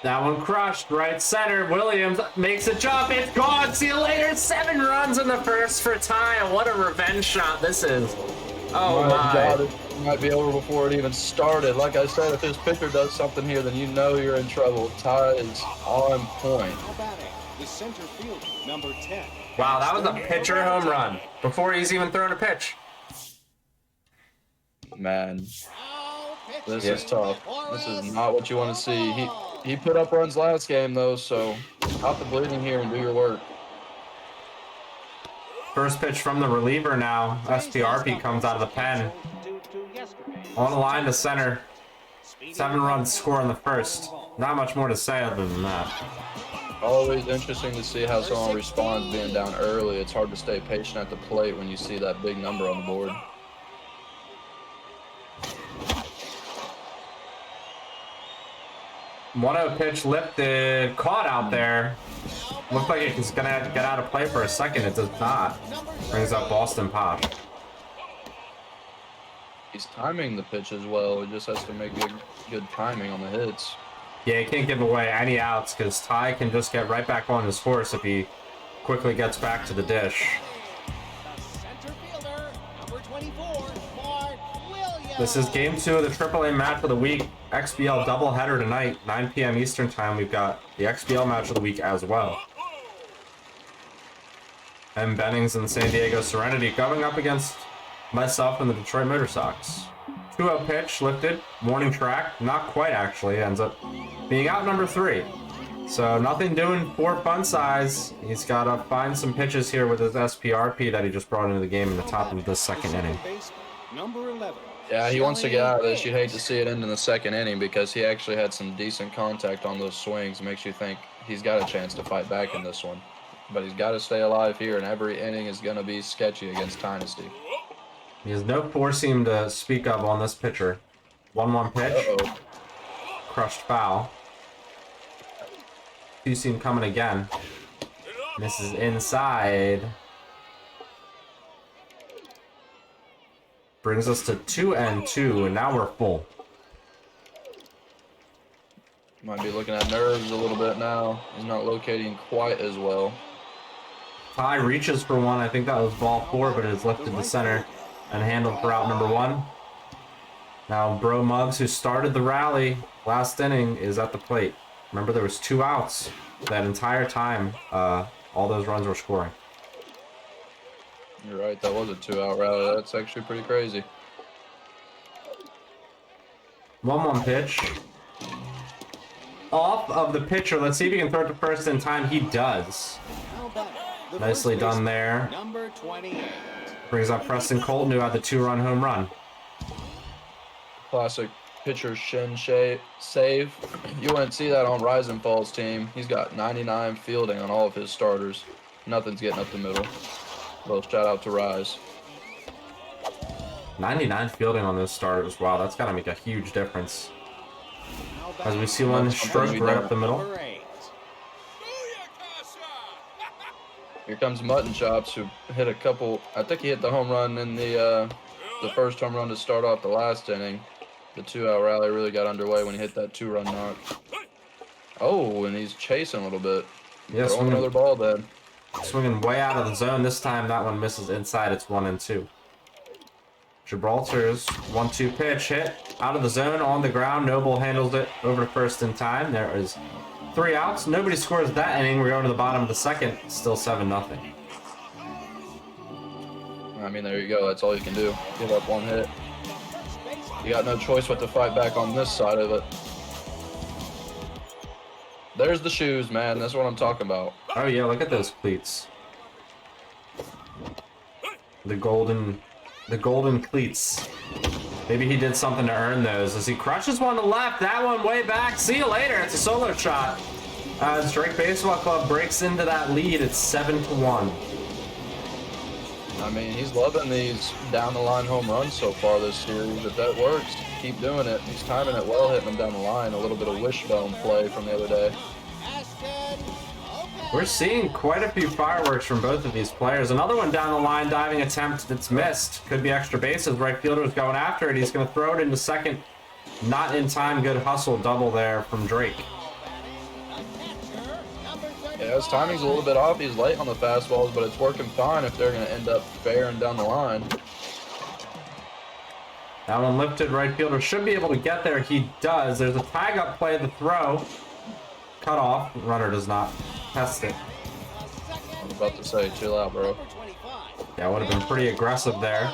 That one crushed. Right center. Williams makes a jump. It's gone. See you later. 7 runs in the first for Ty. What a revenge shot this is. Oh, my. God, it might be over before it even started. Like I said, if this pitcher does something here, then you know you're in trouble. Ty is on point. The center field, number 10. Wow, that was a pitcher home run before he's even thrown a pitch. Man, this is tough. This is not what you want to see. He put up runs last game, though, so stop the bleeding here and do your work. First pitch from the reliever now. SPRP comes out of the pen. On the line to center. 7-run score in the first. Not much more to say other than that. Always interesting to see how someone responds being down early. It's hard to stay patient at the plate when you see that big number on the board. One-0 pitch lifted, caught out there. Looked like it was gonna get out of play for a second. It does not. Brings up Boston Posh. He's timing the pitch as well. He just has to make good timing on the hits. Yeah, he can't give away any outs because Ty can just get right back on his horse if he quickly gets back to the dish. This is game 2 of the AAA match of the week. XBL doubleheader tonight, 9 p.m. Eastern time. We've got the XBL match of the week as well. M. Bennings and San Diego Serenity going up against myself and the Detroit Motor Sox. 2-0 pitch lifted, morning track, not quite actually, ends up being out number 3. So nothing doing for Funsize. He's got to find some pitches here with his SPRP that he just brought into the game in the top of the second inning. Number 11. Yeah, he wants to get out of this. You'd hate to see it end in the second inning because he actually had some decent contact on those swings. Makes you think he's got a chance to fight back in this one. But he's got to stay alive here, and every inning is going to be sketchy against Tynasty. He has no four seam to speak of on this pitcher. 1-1 pitch. Uh-oh. Crushed foul. 2 seam coming again. Misses inside. Brings us to 2-2, and now we're full. Might be looking at nerves a little bit now. He's not locating quite as well. Ty reaches for one. I think that was ball 4, but it is lifted to center and handled for out number 1. Now, Bro Muggs, who started the rally last inning, is at the plate. Remember, there was 2 outs that entire time. All those runs were scoring. You're right, that was a 2-out rally. That's actually pretty crazy. 1-1 pitch. Off of the pitcher. Let's see if he can throw it to first in time. He does. Nicely done there. Number 28. Brings up Preston Colton, who had the 2-run home run. Classic pitcher shin save. You wouldn't see that on Rise and Fall's team. He's got 99 fielding on all of his starters. Nothing's getting up the middle. Well, shout out to Rise. 99 fielding on those starters. Wow, that's got to make a huge difference. As we see one stroke right up the middle. Number 8. Here comes Mutton Chops, who hit a couple. I think he hit the home run in the first home run to start off the last inning. The 2-out rally really got underway when he hit that 2-run knock. Oh, and he's chasing a little bit. Yeah, throwing another ball then. Swinging way out of the zone. This time that one misses inside. It's 1-2. Gibraltar's 1-2 pitch hit out of the zone on the ground. Noble handles it over to first in time. There is 3 outs. Nobody scores that inning. We're going to the bottom of the second. Still 7-0. I mean, there you go. That's all you can do. Give up 1 hit. You got no choice but to fight back on this side of it. There's the shoes, man. That's what I'm talking about. Oh yeah, look at those cleats. The golden cleats. Maybe he did something to earn those. As he crushes one to left, that one way back. See you later. It's a solo shot. As Drake Baseball Club breaks into that lead, it's 7-1. I mean, he's loving these down-the-line home runs so far this series. If that works, keep doing it. He's timing it well, hitting them down the line. A little bit of wishbone play from the other day. We're seeing quite a few fireworks from both of these players. Another one down the line, diving attempt that's missed. Could be extra bases. Right fielder was going after it. He's going to throw it into second. Not in time. Good hustle. Double there from Drake. Yeah, his timing's a little bit off. He's late on the fastballs, but it's working fine if they're going to end up fair and down the line. That one lifted. Right fielder should be able to get there. He does. There's a tag up play. The throw. Cut off. Runner does not test it. I was about to say, chill out, bro. Yeah, would have been pretty aggressive there.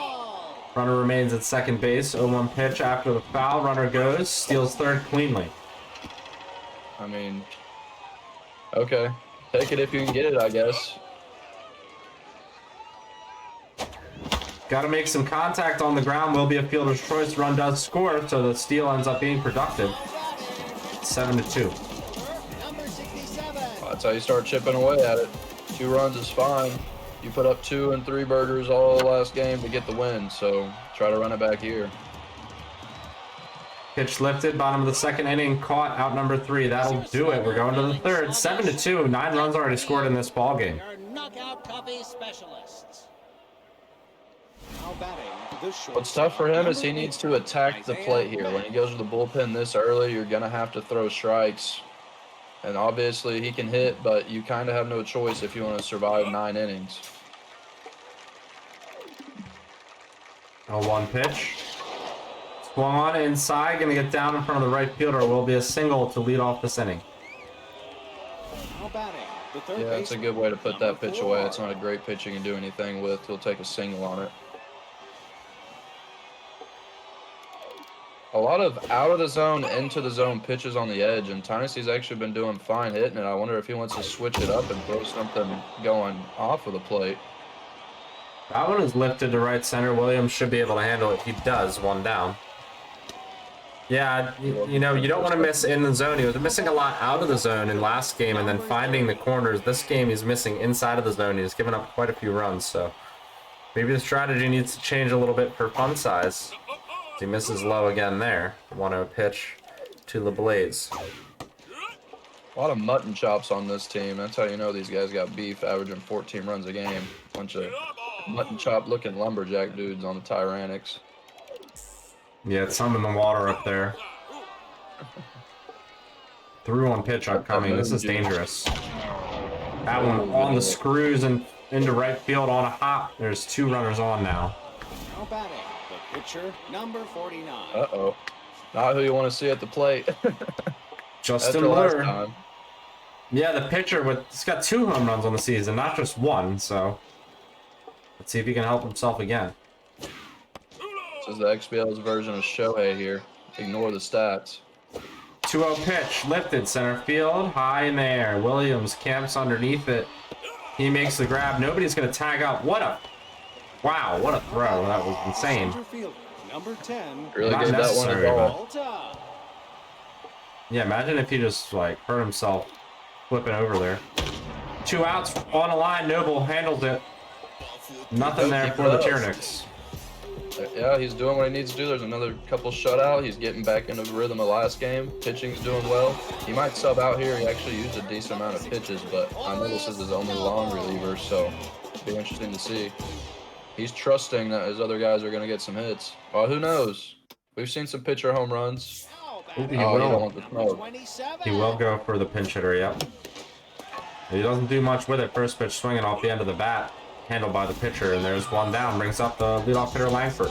Runner remains at second base. 0-1 pitch after the foul. Runner goes. Steals third cleanly. I mean, okay. Take it if you can get it, I guess. Got to make some contact on the ground. Will be a fielder's choice. Run does score, so the steal ends up being productive. 7-2. That's how you start chipping away at it. 2 runs is fine. You put up 2 and 3 burgers all last game to get the win, so try to run it back here. Pitch lifted, bottom of the second inning, caught, out number 3. That'll do it. We're going to the third. 7-2. 9 runs already scored in this ball game. What's tough for him is he needs to attack the plate here. When he goes to the bullpen this early, you're going to have to throw strikes. And obviously he can hit, but you kind of have no choice if you want to survive 9 innings. 0-1 pitch. Swung on inside, going to get down in front of the right fielder. Will be a single to lead off this inning. Yeah, it's a good way to put that pitch away. It's not a great pitch you can do anything with. He'll take a single on it. A lot of out of the zone, into the zone pitches on the edge, and Tynasty's actually been doing fine hitting it. I wonder if he wants to switch it up and throw something going off of the plate. That one is lifted to right center. Williams should be able to handle it. He does. 1 down. Yeah, you know, you don't want to miss in the zone. He was missing a lot out of the zone in last game and then finding the corners. This game he's missing inside of the zone. He's given up quite a few runs, so maybe the strategy needs to change a little bit for fun size. He misses low again there. 1-0 pitch to the Blaze. A lot of mutton chops on this team. That's how you know these guys got beef, averaging 14 runs a game. Bunch of mutton chop looking lumberjack dudes on the Tyrannics. Yeah, it's some in the water up there. Through on pitch upcoming. This is dangerous. That one on the screws and into right field on a hop. There's 2 runners on now. pitcher, number 49. Uh-oh. Not who you want to see at the plate. Justin After last Moore. time. Yeah, the pitcher he's got 2 home runs on the season, not just 1. So let's see if he can help himself again. This is the XBL's version of Shohei here. Ignore the stats. 2-0 pitch, lifted, center field, high in the air. Williams camps underneath it. He makes the grab. Nobody's going to tag up. Wow, what a throw. That was insane. Center fielder, number 10. Really Not gave that one a necessary, ball. Alta. Yeah, imagine if he just, like, hurt himself flipping over there. 2 outs on a line. Noble handles it. Nothing there for the Tyranids. Yeah, he's doing what he needs to do. There's another couple shutout. He's getting back into the rhythm of last game. Pitching's doing well. He might sub out here. He actually used a decent amount of pitches, but I know this is his only long reliever, so it'll be interesting to see. He's trusting that his other guys are going to get some hits. Well, who knows? We've seen some pitcher home runs. He You don't will. want the smoke. 27. He will go for the pinch hitter, yep. He doesn't do much with it. First pitch swinging off the end of the bat. Handled by the pitcher, and there's 1 down. Brings up the leadoff hitter Langford.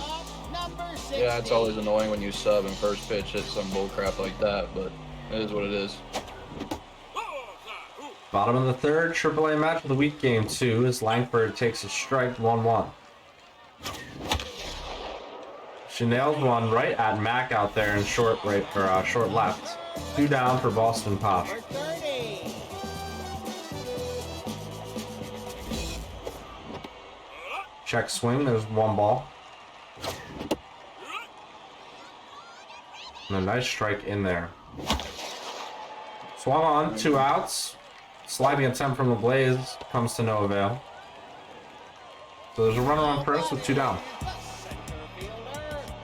Yeah, it's always annoying when you sub and first pitch hits some bull crap like that, but it is what it is. Bottom of the 3rd, AAA match of the week, game 2, as Langford takes a strike, 1-1. She nails one right at Mac out there in short right or short left. 2 down for Boston Pop. Number 30. Check swing, there's 1 ball. And a nice strike in there. Swung on, 2 outs. Sliding attempt from the Blaze comes to no avail. So there's a runner on first with 2 down.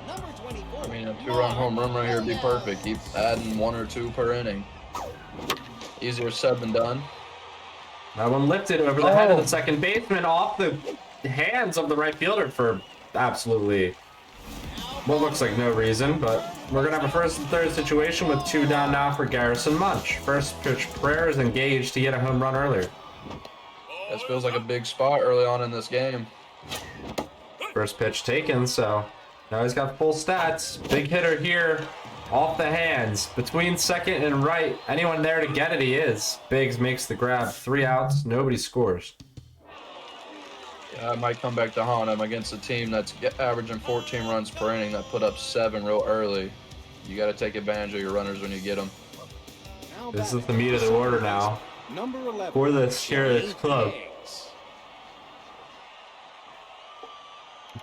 I mean, a 2-run home run right here would be perfect. Keep adding 1 or 2 per inning. Easier said than done. That one lifted over the head of the second baseman off the hands of the right fielder for absolutely what looks like no reason, but we're gonna have a 1st and 3rd situation with 2 down now for Garrison Munch. First pitch prayer is engaged to get a home run earlier. This feels like a big spot early on in this game. First pitch taken, so now he's got full stats. Big hitter here, off the hands, between second and right. Anyone there to get it, he is. Biggs makes the grab, 3 outs, nobody scores. Yeah, I might come back to haunt him against a team that's averaging 14 runs per inning that put up 7 real early. You got to take advantage of your runners when you get them. This is the meat of the order now Number 11. for the Curated club.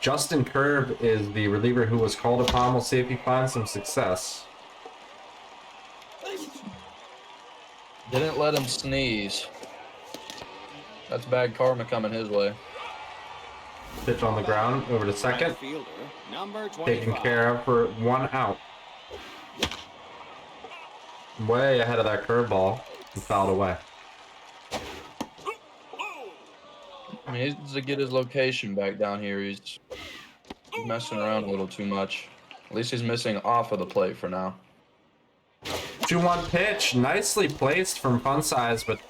Justin Curb is the reliever who was called upon. We'll see if he finds some success. Didn't let him sneeze. That's bad karma coming his way. Pitch on the ground, over to second. Fielder, number 25. Taken care of for 1 out. Way ahead of that curveball. He fouled away. I mean, he needs to get his location back down here. He's messing around a little too much. At least he's missing off of the plate for now. 2-1 pitch, nicely placed from Funsize, but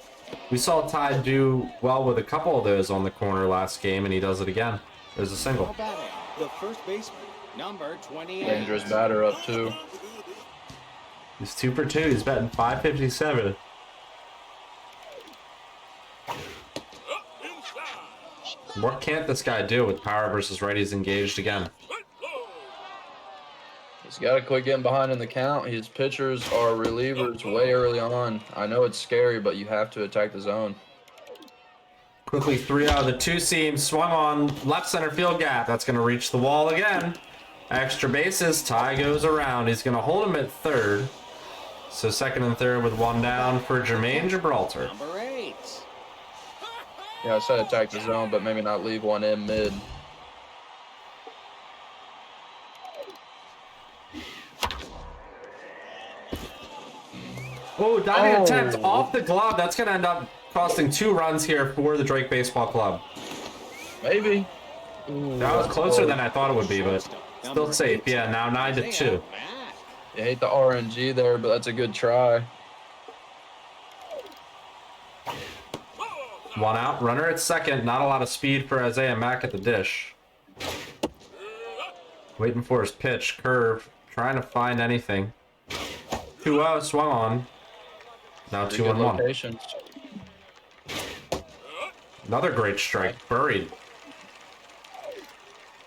we saw Ty do well with a couple of those on the corner last game, and he does it again. There's a single. Now batting, the first baseman, number 28. Dangerous batter up too. He's 2 for 2. He's batting .557. What can't this guy do with power versus righties engaged again? He's got to quit getting behind in the count. His pitchers are relievers way early on. I know it's scary, but you have to attack the zone. Quickly 3 out of the 2 seam. Swung on left center field gap. That's going to reach the wall again. Extra bases. Ty goes around. He's going to hold him at 3rd. So 2nd and 3rd with 1 down for Jermaine Gibraltar. Number 8. Yeah, I said attack the zone, but maybe not leave one in mid. Oh, diving attempt off the glove. That's going to end up costing 2 runs here for the Drake Baseball Club. Maybe. That was closer than I thought it would be, but still safe. Yeah, now 9-2. You hate the RNG there, but that's a good try. 1 out, runner at 2nd. Not a lot of speed for Isaiah Mack at the dish. Waiting for his pitch. Curve. Trying to find anything. 2-0. Swung on. Now Pretty good 2-1. locations. Another great strike. Buried.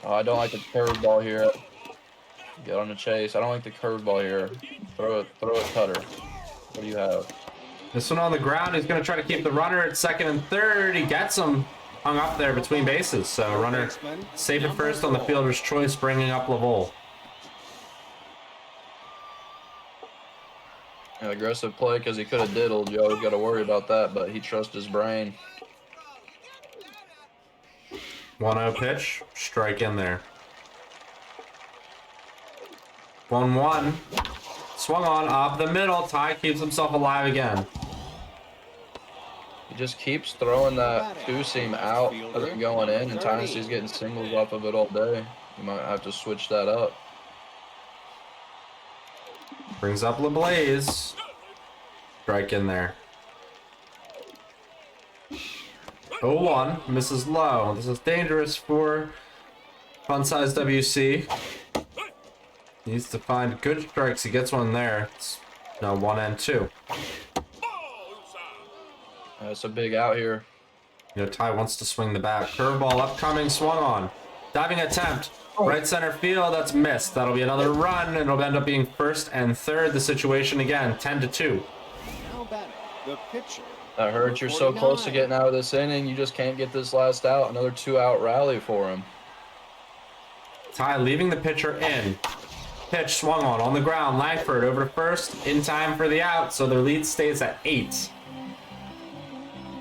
Oh, I don't like the curveball here. Get on the chase. I don't like the curveball here. Throw it, cutter. What do you have? This one on the ground. He's going to try to keep the runner at second and third. He gets him hung up there between bases. So runner safe at first on the fielder's choice, bringing up Lavole. An aggressive play because he could have diddled. You always got to worry about that, but he trusts his brain. 1-0 pitch. Strike in there. 1-1. Swung on up the middle. Ty keeps himself alive again. He just keeps throwing that two-seam out as it's going in, and Tynasty's getting singles off of it all day. You might have to switch that up. Brings up LeBlaze. Strike in there. 0-1. Misses low. This is dangerous for funsizeWC. Needs to find good strikes. He gets one there. It's now 1-2. That's a big out here. You know, Ty wants to swing the bat. Curveball upcoming, swung on. Diving attempt. Right center field, that's missed. That'll be another run, and it'll end up being first and third. The situation again, 10-2. Now batting, the pitcher. That hurts. You're so close to getting out of this inning. You just can't get this last out. Another 2-out rally for him. Ty leaving the pitcher in. Pitch swung on the ground. Langford over to first, in time for the out, so their lead stays at 8.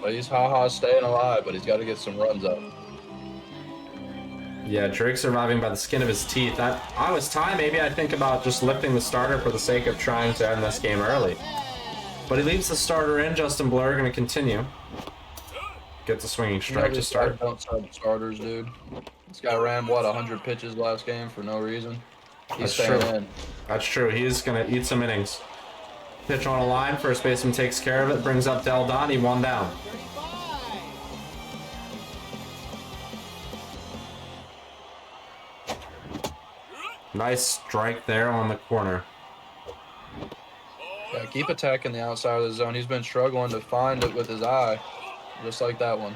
But he's staying alive, but he's got to get some runs up. Yeah, Drake surviving by the skin of his teeth. I was Ty, maybe I think about just lifting the starter for the sake of trying to end this game early. But he leaves the starter in. Justin Blur going to continue. Gets a swinging strike to start. Don't sub starters, dude. This guy ran, 100 pitches last game for no reason? He's staying in. That's true. He is going to eat some innings. Pitch on a line. First baseman takes care of it. Brings up Del Donnie. 1 down. Nice strike there on the corner. Yeah, keep attacking the outside of the zone. He's been struggling to find it with his eye, just like that one.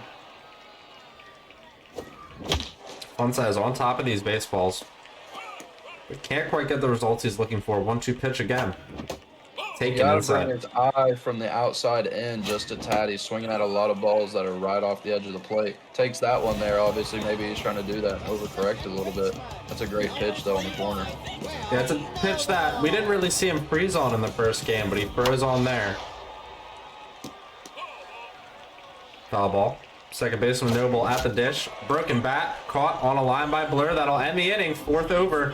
Funsize on top of these baseballs. But can't quite get the results he's looking for. 1-2 pitch again. Taken inside. Bring his eye from the outside in just a tad. He's swinging at a lot of balls that are right off the edge of the plate. Takes that one there. Obviously, maybe he's trying to do that and overcorrect a little bit. That's a great pitch, though, in the corner. Yeah, it's a pitch that we didn't really see him freeze on in the first game, but he froze on there. Foul ball. Second baseman Noble at the dish. Broken bat. Caught on a line by Blur. That'll end the inning. 4th over.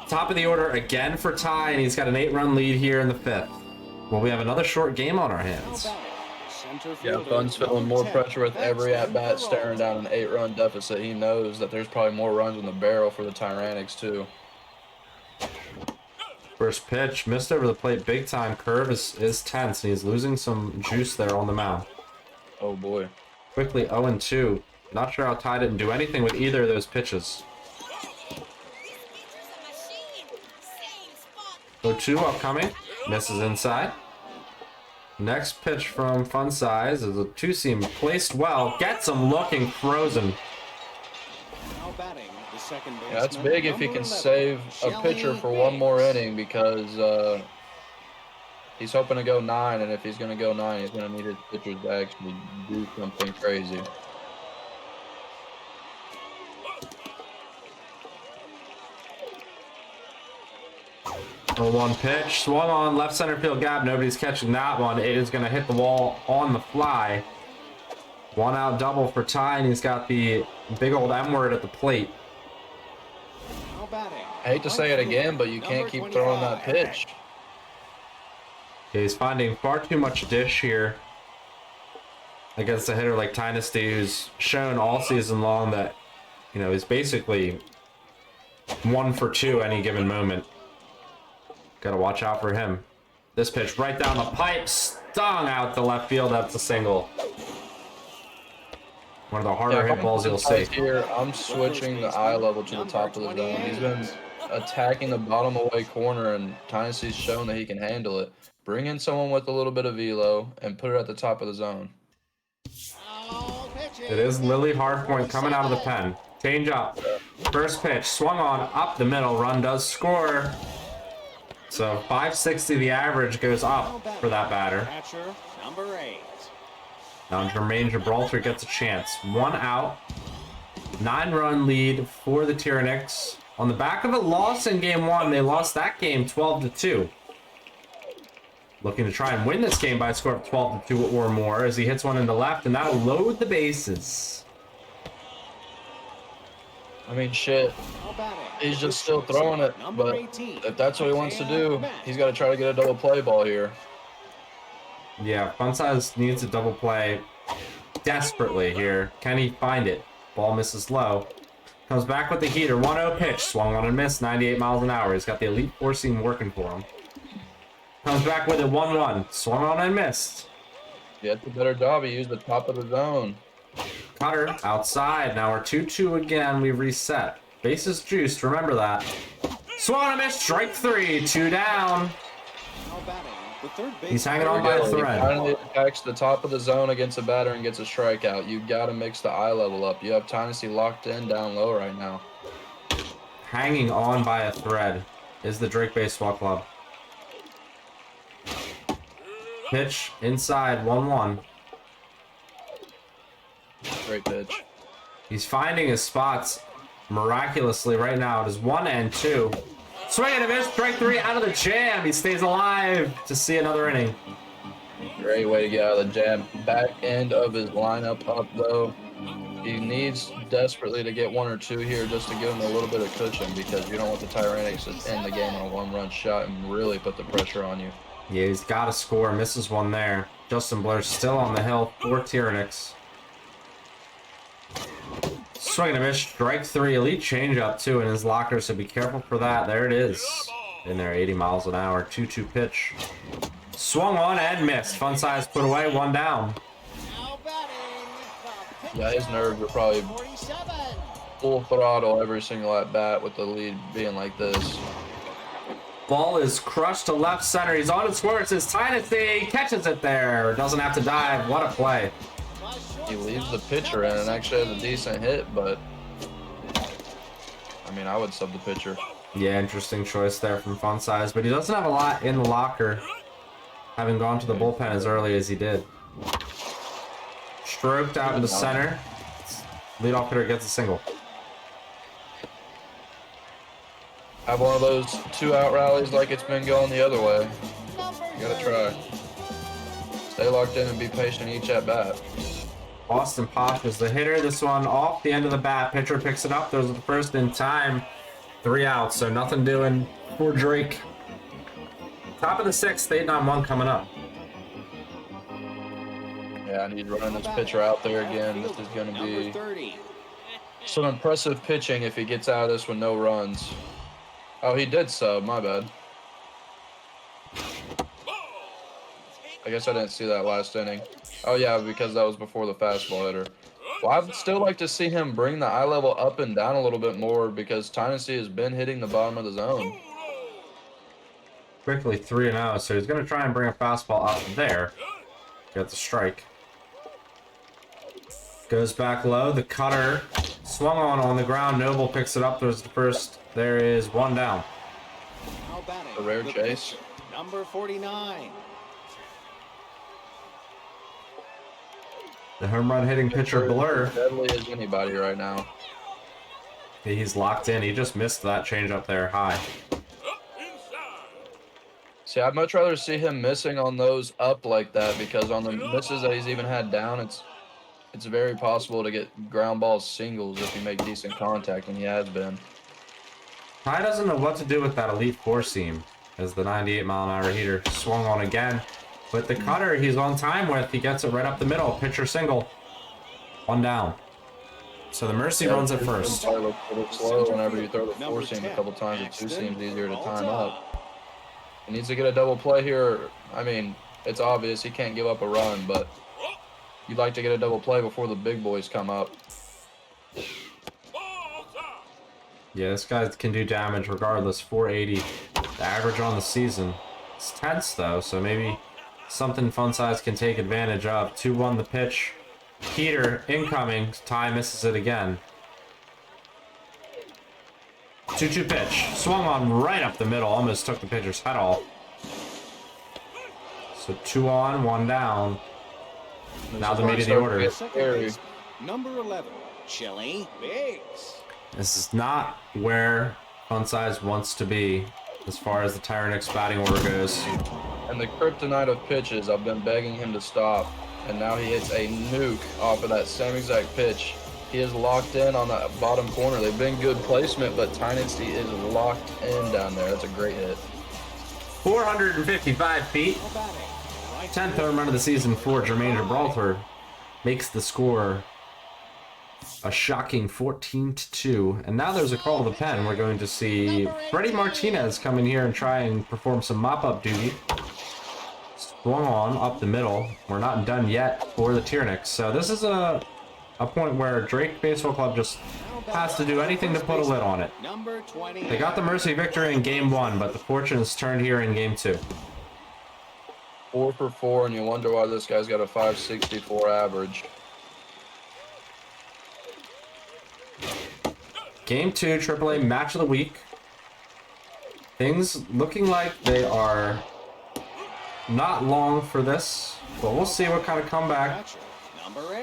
Top of the order again for Ty, and he's got an 8-run lead here in the 5th. Well, we have another short game on our hands. Yeah, Fun's feeling more pressure with every at-bat, staring down an 8-run deficit. He knows that there's probably more runs in the barrel for the Tyrannics, too. First pitch, missed over the plate big time. Curve is tense, and he's losing some juice there on the mound. Oh, boy. Quickly 0-2. Not sure how Ty didn't do anything with either of those pitches. 0-2 upcoming. Misses inside. Next pitch from Funsize is a two-seam placed well. Gets him looking frozen. Yeah, that's big if he can save a pitcher for one more inning because he's hoping to go 9, and if he's going to go 9, he's going to need his pitchers to actually do something crazy. The 1 pitch, swung on left center field gap. Nobody's catching that one. It is going to hit the wall on the fly. 1-out double for Ty, and he's got the big old M word at the plate. I hate to say it again, but you can't keep throwing that pitch. He's finding far too much dish here against a hitter like Tynasty, who's shown all season long that, you know, is basically 1 for 2 any given moment. Gotta watch out for him. This pitch right down the pipe, stung out the left field. That's a single. One of the harder hit balls you'll see. Here, I'm switching the eye level to the top of the zone. He's been attacking the bottom away corner, and Tynasty's shown that he can handle it. Bring in someone with a little bit of velo and put it at the top of the zone. It is Lily Hardpoint coming out of the pen. Change up. First pitch, swung on, up the middle. Run does score. So 560 the average goes up for that batter. Number 8. Now Jermaine Gibraltar gets a chance. 1 out. 9-run lead for the Tyrannics. On the back of a loss in game 1, they lost that game 12-2. Looking to try and win this game by a score of 12-2 or more as he hits one in the left, and that'll load the bases. I mean, shit. He's just still throwing it, but if that's what he wants to do, he's got to try to get a double play ball here. Yeah, Funsize needs a double play desperately here. Can he find it? Ball misses low. Comes back with the heater. 1-0 pitch. Swung on and missed. 98 miles an hour. He's got the elite four seam working for him. Comes back with it. 1-1. Swung on and missed. He had the better job. He used the top of the zone. Cutter outside. Now we're 2-2 again. We reset. Bases juiced. Remember that. Swung on and missed. Strike 3. 2 down. He's hanging on by a thread. He finally attacks the top of the zone against a batter and gets a strikeout. You got to mix the eye level up. You have Tynasty locked in down low right now. Hanging on by a thread is the Drake Baseball Club. Pitch inside 1-1. Great pitch. He's finding his spots miraculously right now. It is 1 and 2. Swing and a miss, strike 3 out of the jam. He stays alive to see another inning. Great way to get out of the jam. Back end of his lineup up, though. He needs desperately to get 1 or 2 here just to give him a little bit of cushion because you don't want the Tyrannics to end the game on a 1-run shot and really put the pressure on you. Yeah, he's got to score. Misses one there. Justin Blair still on the hill for Tyrannics. Swing and a miss, strike 3. Elite changeup too in his locker, so be careful for that. There it is. In there, 80 miles an hour. 2-2 pitch. Swung on and missed. Funsize put away, 1 down. Yeah, his nerves are probably full throttle every single at bat with the lead being like this. Ball is crushed to left center. He's on his squirts. It's Tynasty. Catches it there. Doesn't have to dive. What a play. He leaves the pitcher in and actually has a decent hit, but I mean, I would sub the pitcher. Yeah, interesting choice there from Funsize, but he doesn't have a lot in the locker, having gone to the bullpen as early as he did. Stroked out in the center. Leadoff hitter gets a single. Have one of those 2-out rallies like it's been going the other way. You gotta try. Stay locked in and be patient each at bat. Austin Posh is the hitter. This one off the end of the bat. Pitcher picks it up. Throws it the first in time. 3 outs, so nothing doing for Drake. Top of the 6th, 8-9-1 coming up. Yeah, I need running this pitcher out there again. This is going to be some impressive pitching if he gets out of this with no runs. Oh, he did sub. My bad. I guess I didn't see that last inning. Oh, yeah, because that was before the fastball hitter. Well, I'd still like to see him bring the eye level up and down a little bit more because Tynasty has been hitting the bottom of the zone. Quickly 3-0, so he's going to try and bring a fastball up there. Get the strike. Goes back low. The cutter swung on the ground. Noble picks it up. There's the first. There is 1 down. A rare chase. Number 49. The home run hitting pitcher Blur. Deadly as anybody right now. He's locked in. He just missed that change up there high. See, I'd much rather see him missing on those up like that because on the misses that he's even had down, it's very possible to get ground balls singles if you make decent contact, and he has been. Ty doesn't know what to do with that elite four seam as the 98-mile-an-hour heater swung on again. But the cutter he's on time with, he gets it right up the middle. Pitcher single. 1 down. So the Mercy runs at first. Probably look a little slow whenever you throw the four seam a couple times. The 2 seam's easier to time up. He needs to get a double play here. I mean, it's obvious he can't give up a run, but you'd like to get a double play before the big boys come up. Yeah, this guy can do damage regardless. 480, the average on the season. It's tense though, so maybe something Funsize can take advantage of. 2-1 the pitch. Heater incoming. Ty misses it again. 2-2 pitch. Swung on right up the middle. Almost took the pitcher's head off. So 2 on, 1 down. Now the meat of the order. Number 11, Chili Biggs. This is not where Funsize wants to be as far as the Tyrannix batting order goes. And the kryptonite of pitches, I've been begging him to stop. And now he hits a nuke off of that same exact pitch. He is locked in on that bottom corner. They've been good placement, but Tynasty is locked in down there. That's a great hit. 455 feet. 10th home run of the season for Jermaine Gibraltar. Makes the score a shocking 14-2. And now there's a call to the pen. We're going to see Freddie Martinez come in here and try and perform some mop-up duty. Swung on up the middle. We're not done yet for the Tyrannix. So this is a point where Drake Baseball Club just has to do anything to put a lid on it. They got the Mercy victory in Game 1, but the fortune is turned here in Game 2. 4 for 4, and you wonder why this guy's got a 564 average. Game 2, AAA match of the week. Things looking like they are not long for this, but we'll see what kind of comeback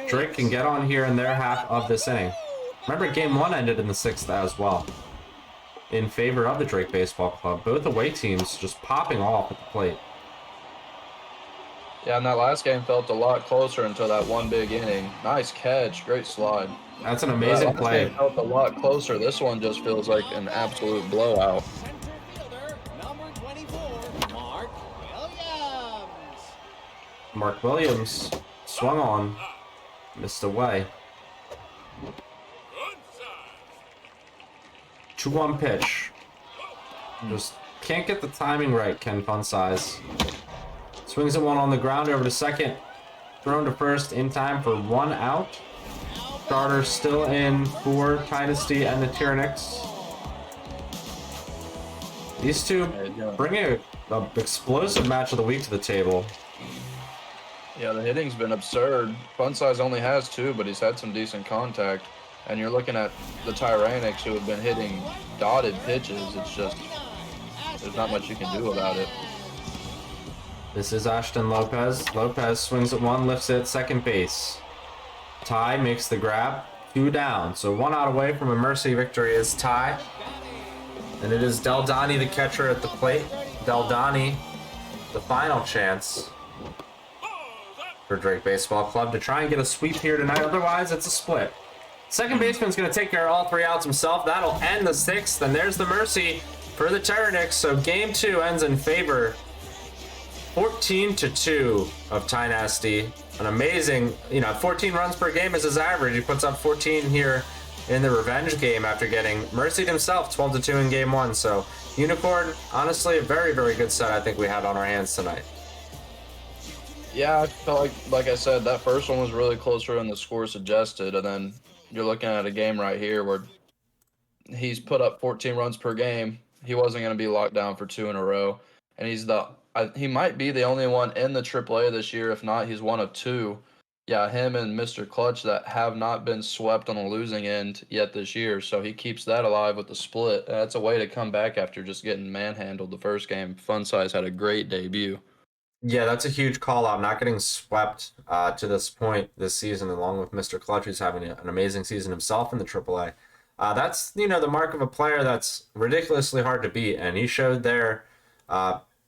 Drake can get on here in their half of this inning. Remember, Game 1 ended in the 6th as well, in favor of the Drake Baseball Club. Both away teams just popping off at the plate. Yeah, and that last game felt a lot closer until that one big inning. Nice catch, great slide. That's an amazing play. Game felt a lot closer. This one just feels like an absolute blowout. Number 24, Mark Williams. Mark Williams swung on, missed away. 2-1 pitch. Just can't get the timing right, Ken Funsize. Swings at one on the ground over to second. Thrown to first in time for 1 out. Starter still in for Tynasty and the Tyrannix. These two bring a explosive match of the week to the table. Yeah, the hitting's been absurd. Funsize only has 2, but he's had some decent contact. And you're looking at the Tyrannix, who have been hitting dotted pitches. It's just, there's not much you can do about it. This is Ashton Lopez. Lopez swings at one, lifts it, second base. Ty makes the grab, 2 down. So 1 out away from a Mercy victory is Ty. And it is Deldani, the catcher, at the plate. Deldani, the final chance for Drake Baseball Club to try and get a sweep here tonight. Otherwise, it's a split. Second baseman's going to take care of all 3 outs himself. That'll end the 6th. And there's the Mercy for the Tyrannix. So Game 2 ends in favor 14-2 of Tynasty. An amazing, 14 runs per game is his average. He puts up 14 here in the revenge game after getting mercied himself 12-2 in Game 1. So Unicorn, honestly, a very, very good set I think we had on our hands tonight. Yeah, I felt like I said, that first one was really closer than the score suggested. And then you're looking at a game right here where he's put up 14 runs per game. He wasn't going to be locked down for 2 in a row. And he might be the only one in the AAA this year. If not, he's one of 2. Yeah, him and Mr. Clutch that have not been swept on the losing end yet this year. So he keeps that alive with the split. That's a way to come back after just getting manhandled the first game. Funsize had a great debut. Yeah, that's a huge call out. Not getting swept to this point this season, along with Mr. Clutch, who's having an amazing season himself in the AAA. That's, the mark of a player that's ridiculously hard to beat. And he showed there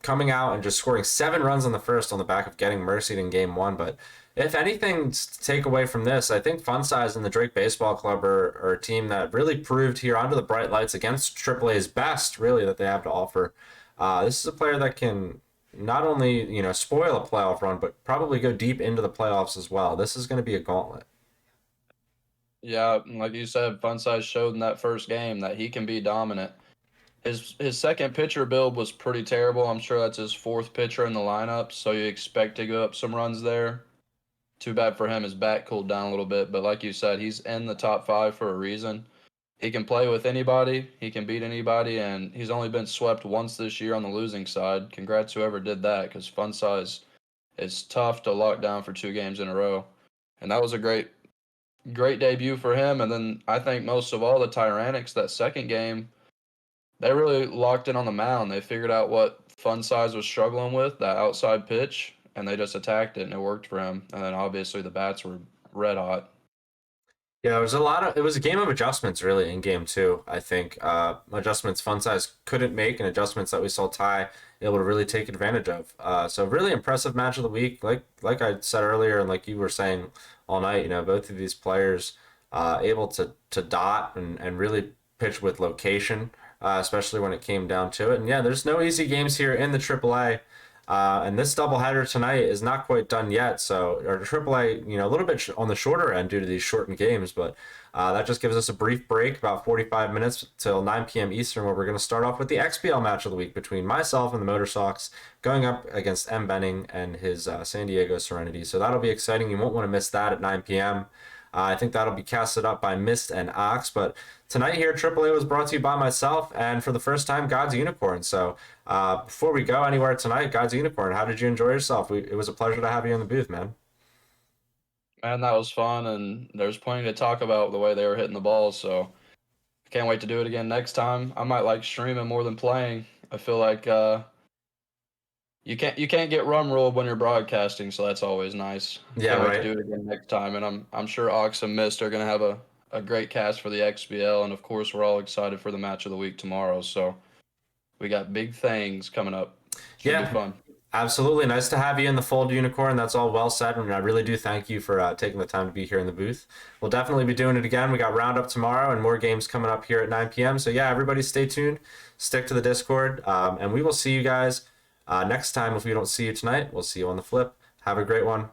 coming out and just scoring 7 runs in the first on the back of getting mercied in Game 1. But if anything to take away from this, I think Funsize and the Drake Baseball Club are a team that really proved here under the bright lights against AAA's best, really, that they have to offer. This is a player that can not only, spoil a playoff run, but probably go deep into the playoffs as well. This is going to be a gauntlet. Yeah, like you said, Funsize showed in that first game that he can be dominant. His second pitcher build was pretty terrible. I'm sure that's his 4th pitcher in the lineup, so you expect to go up some runs there. Too bad for him, his back cooled down a little bit. But like you said, he's in the top 5 for a reason. He can play with anybody. He can beat anybody. And he's only been swept once this year on the losing side. Congrats whoever did that, because Fun Size is tough to lock down for 2 games in a row. And that was a great debut for him. And then I think most of all, the Tyrannics, that second game, they really locked in on the mound. They figured out what Fun Size was struggling with, that outside pitch, and they just attacked it, and it worked for him. And then obviously the bats were red hot. Yeah, it was a game of adjustments really in game 2. I think adjustments Fun Size couldn't make, and adjustments that we saw Ty able to really take advantage of. So really impressive match of the week. Like I said earlier, and like you were saying all night, both of these players able to dot and really pitch with location, especially when it came down to it. And yeah, there's no easy games here in the AAA. And this doubleheader tonight is not quite done yet. So our AAA, a little bit on the shorter end due to these shortened games, but that just gives us a brief break, about 45 minutes till 9 p.m. Eastern, where we're going to start off with the XBL match of the week between myself and the Motor Sox going up against M. Benning and his San Diego Serenity. So that'll be exciting. You won't want to miss that at 9 p.m. I think that'll be casted up by Mist and Ox. But tonight here, AAA was brought to you by myself, and for the first time, God's Unicorn. So before we go anywhere tonight, God's Unicorn, how did you enjoy yourself? It was a pleasure to have you in the booth, man. Man, that was fun, and there's plenty to talk about the way they were hitting the balls. So I can't wait to do it again next time. I might like streaming more than playing. I feel like you can't get rum ruled when you're broadcasting, so that's always nice. Yeah, can't wait right. to do it again next time, and I'm sure Ox and Mist are gonna have a great cast for the XBL, and of course we're all excited for the match of the week tomorrow. So we got big things coming up. Should be fun. Absolutely. Nice to have you in the fold, Unicorn. That's all well said, and I really do thank you for taking the time to be here in the booth. We'll definitely be doing it again. We got Roundup tomorrow and more games coming up here at 9 p.m. So yeah, everybody stay tuned. Stick to the Discord, and we will see you guys next time. If we don't see you tonight, we'll see you on the flip. Have a great one.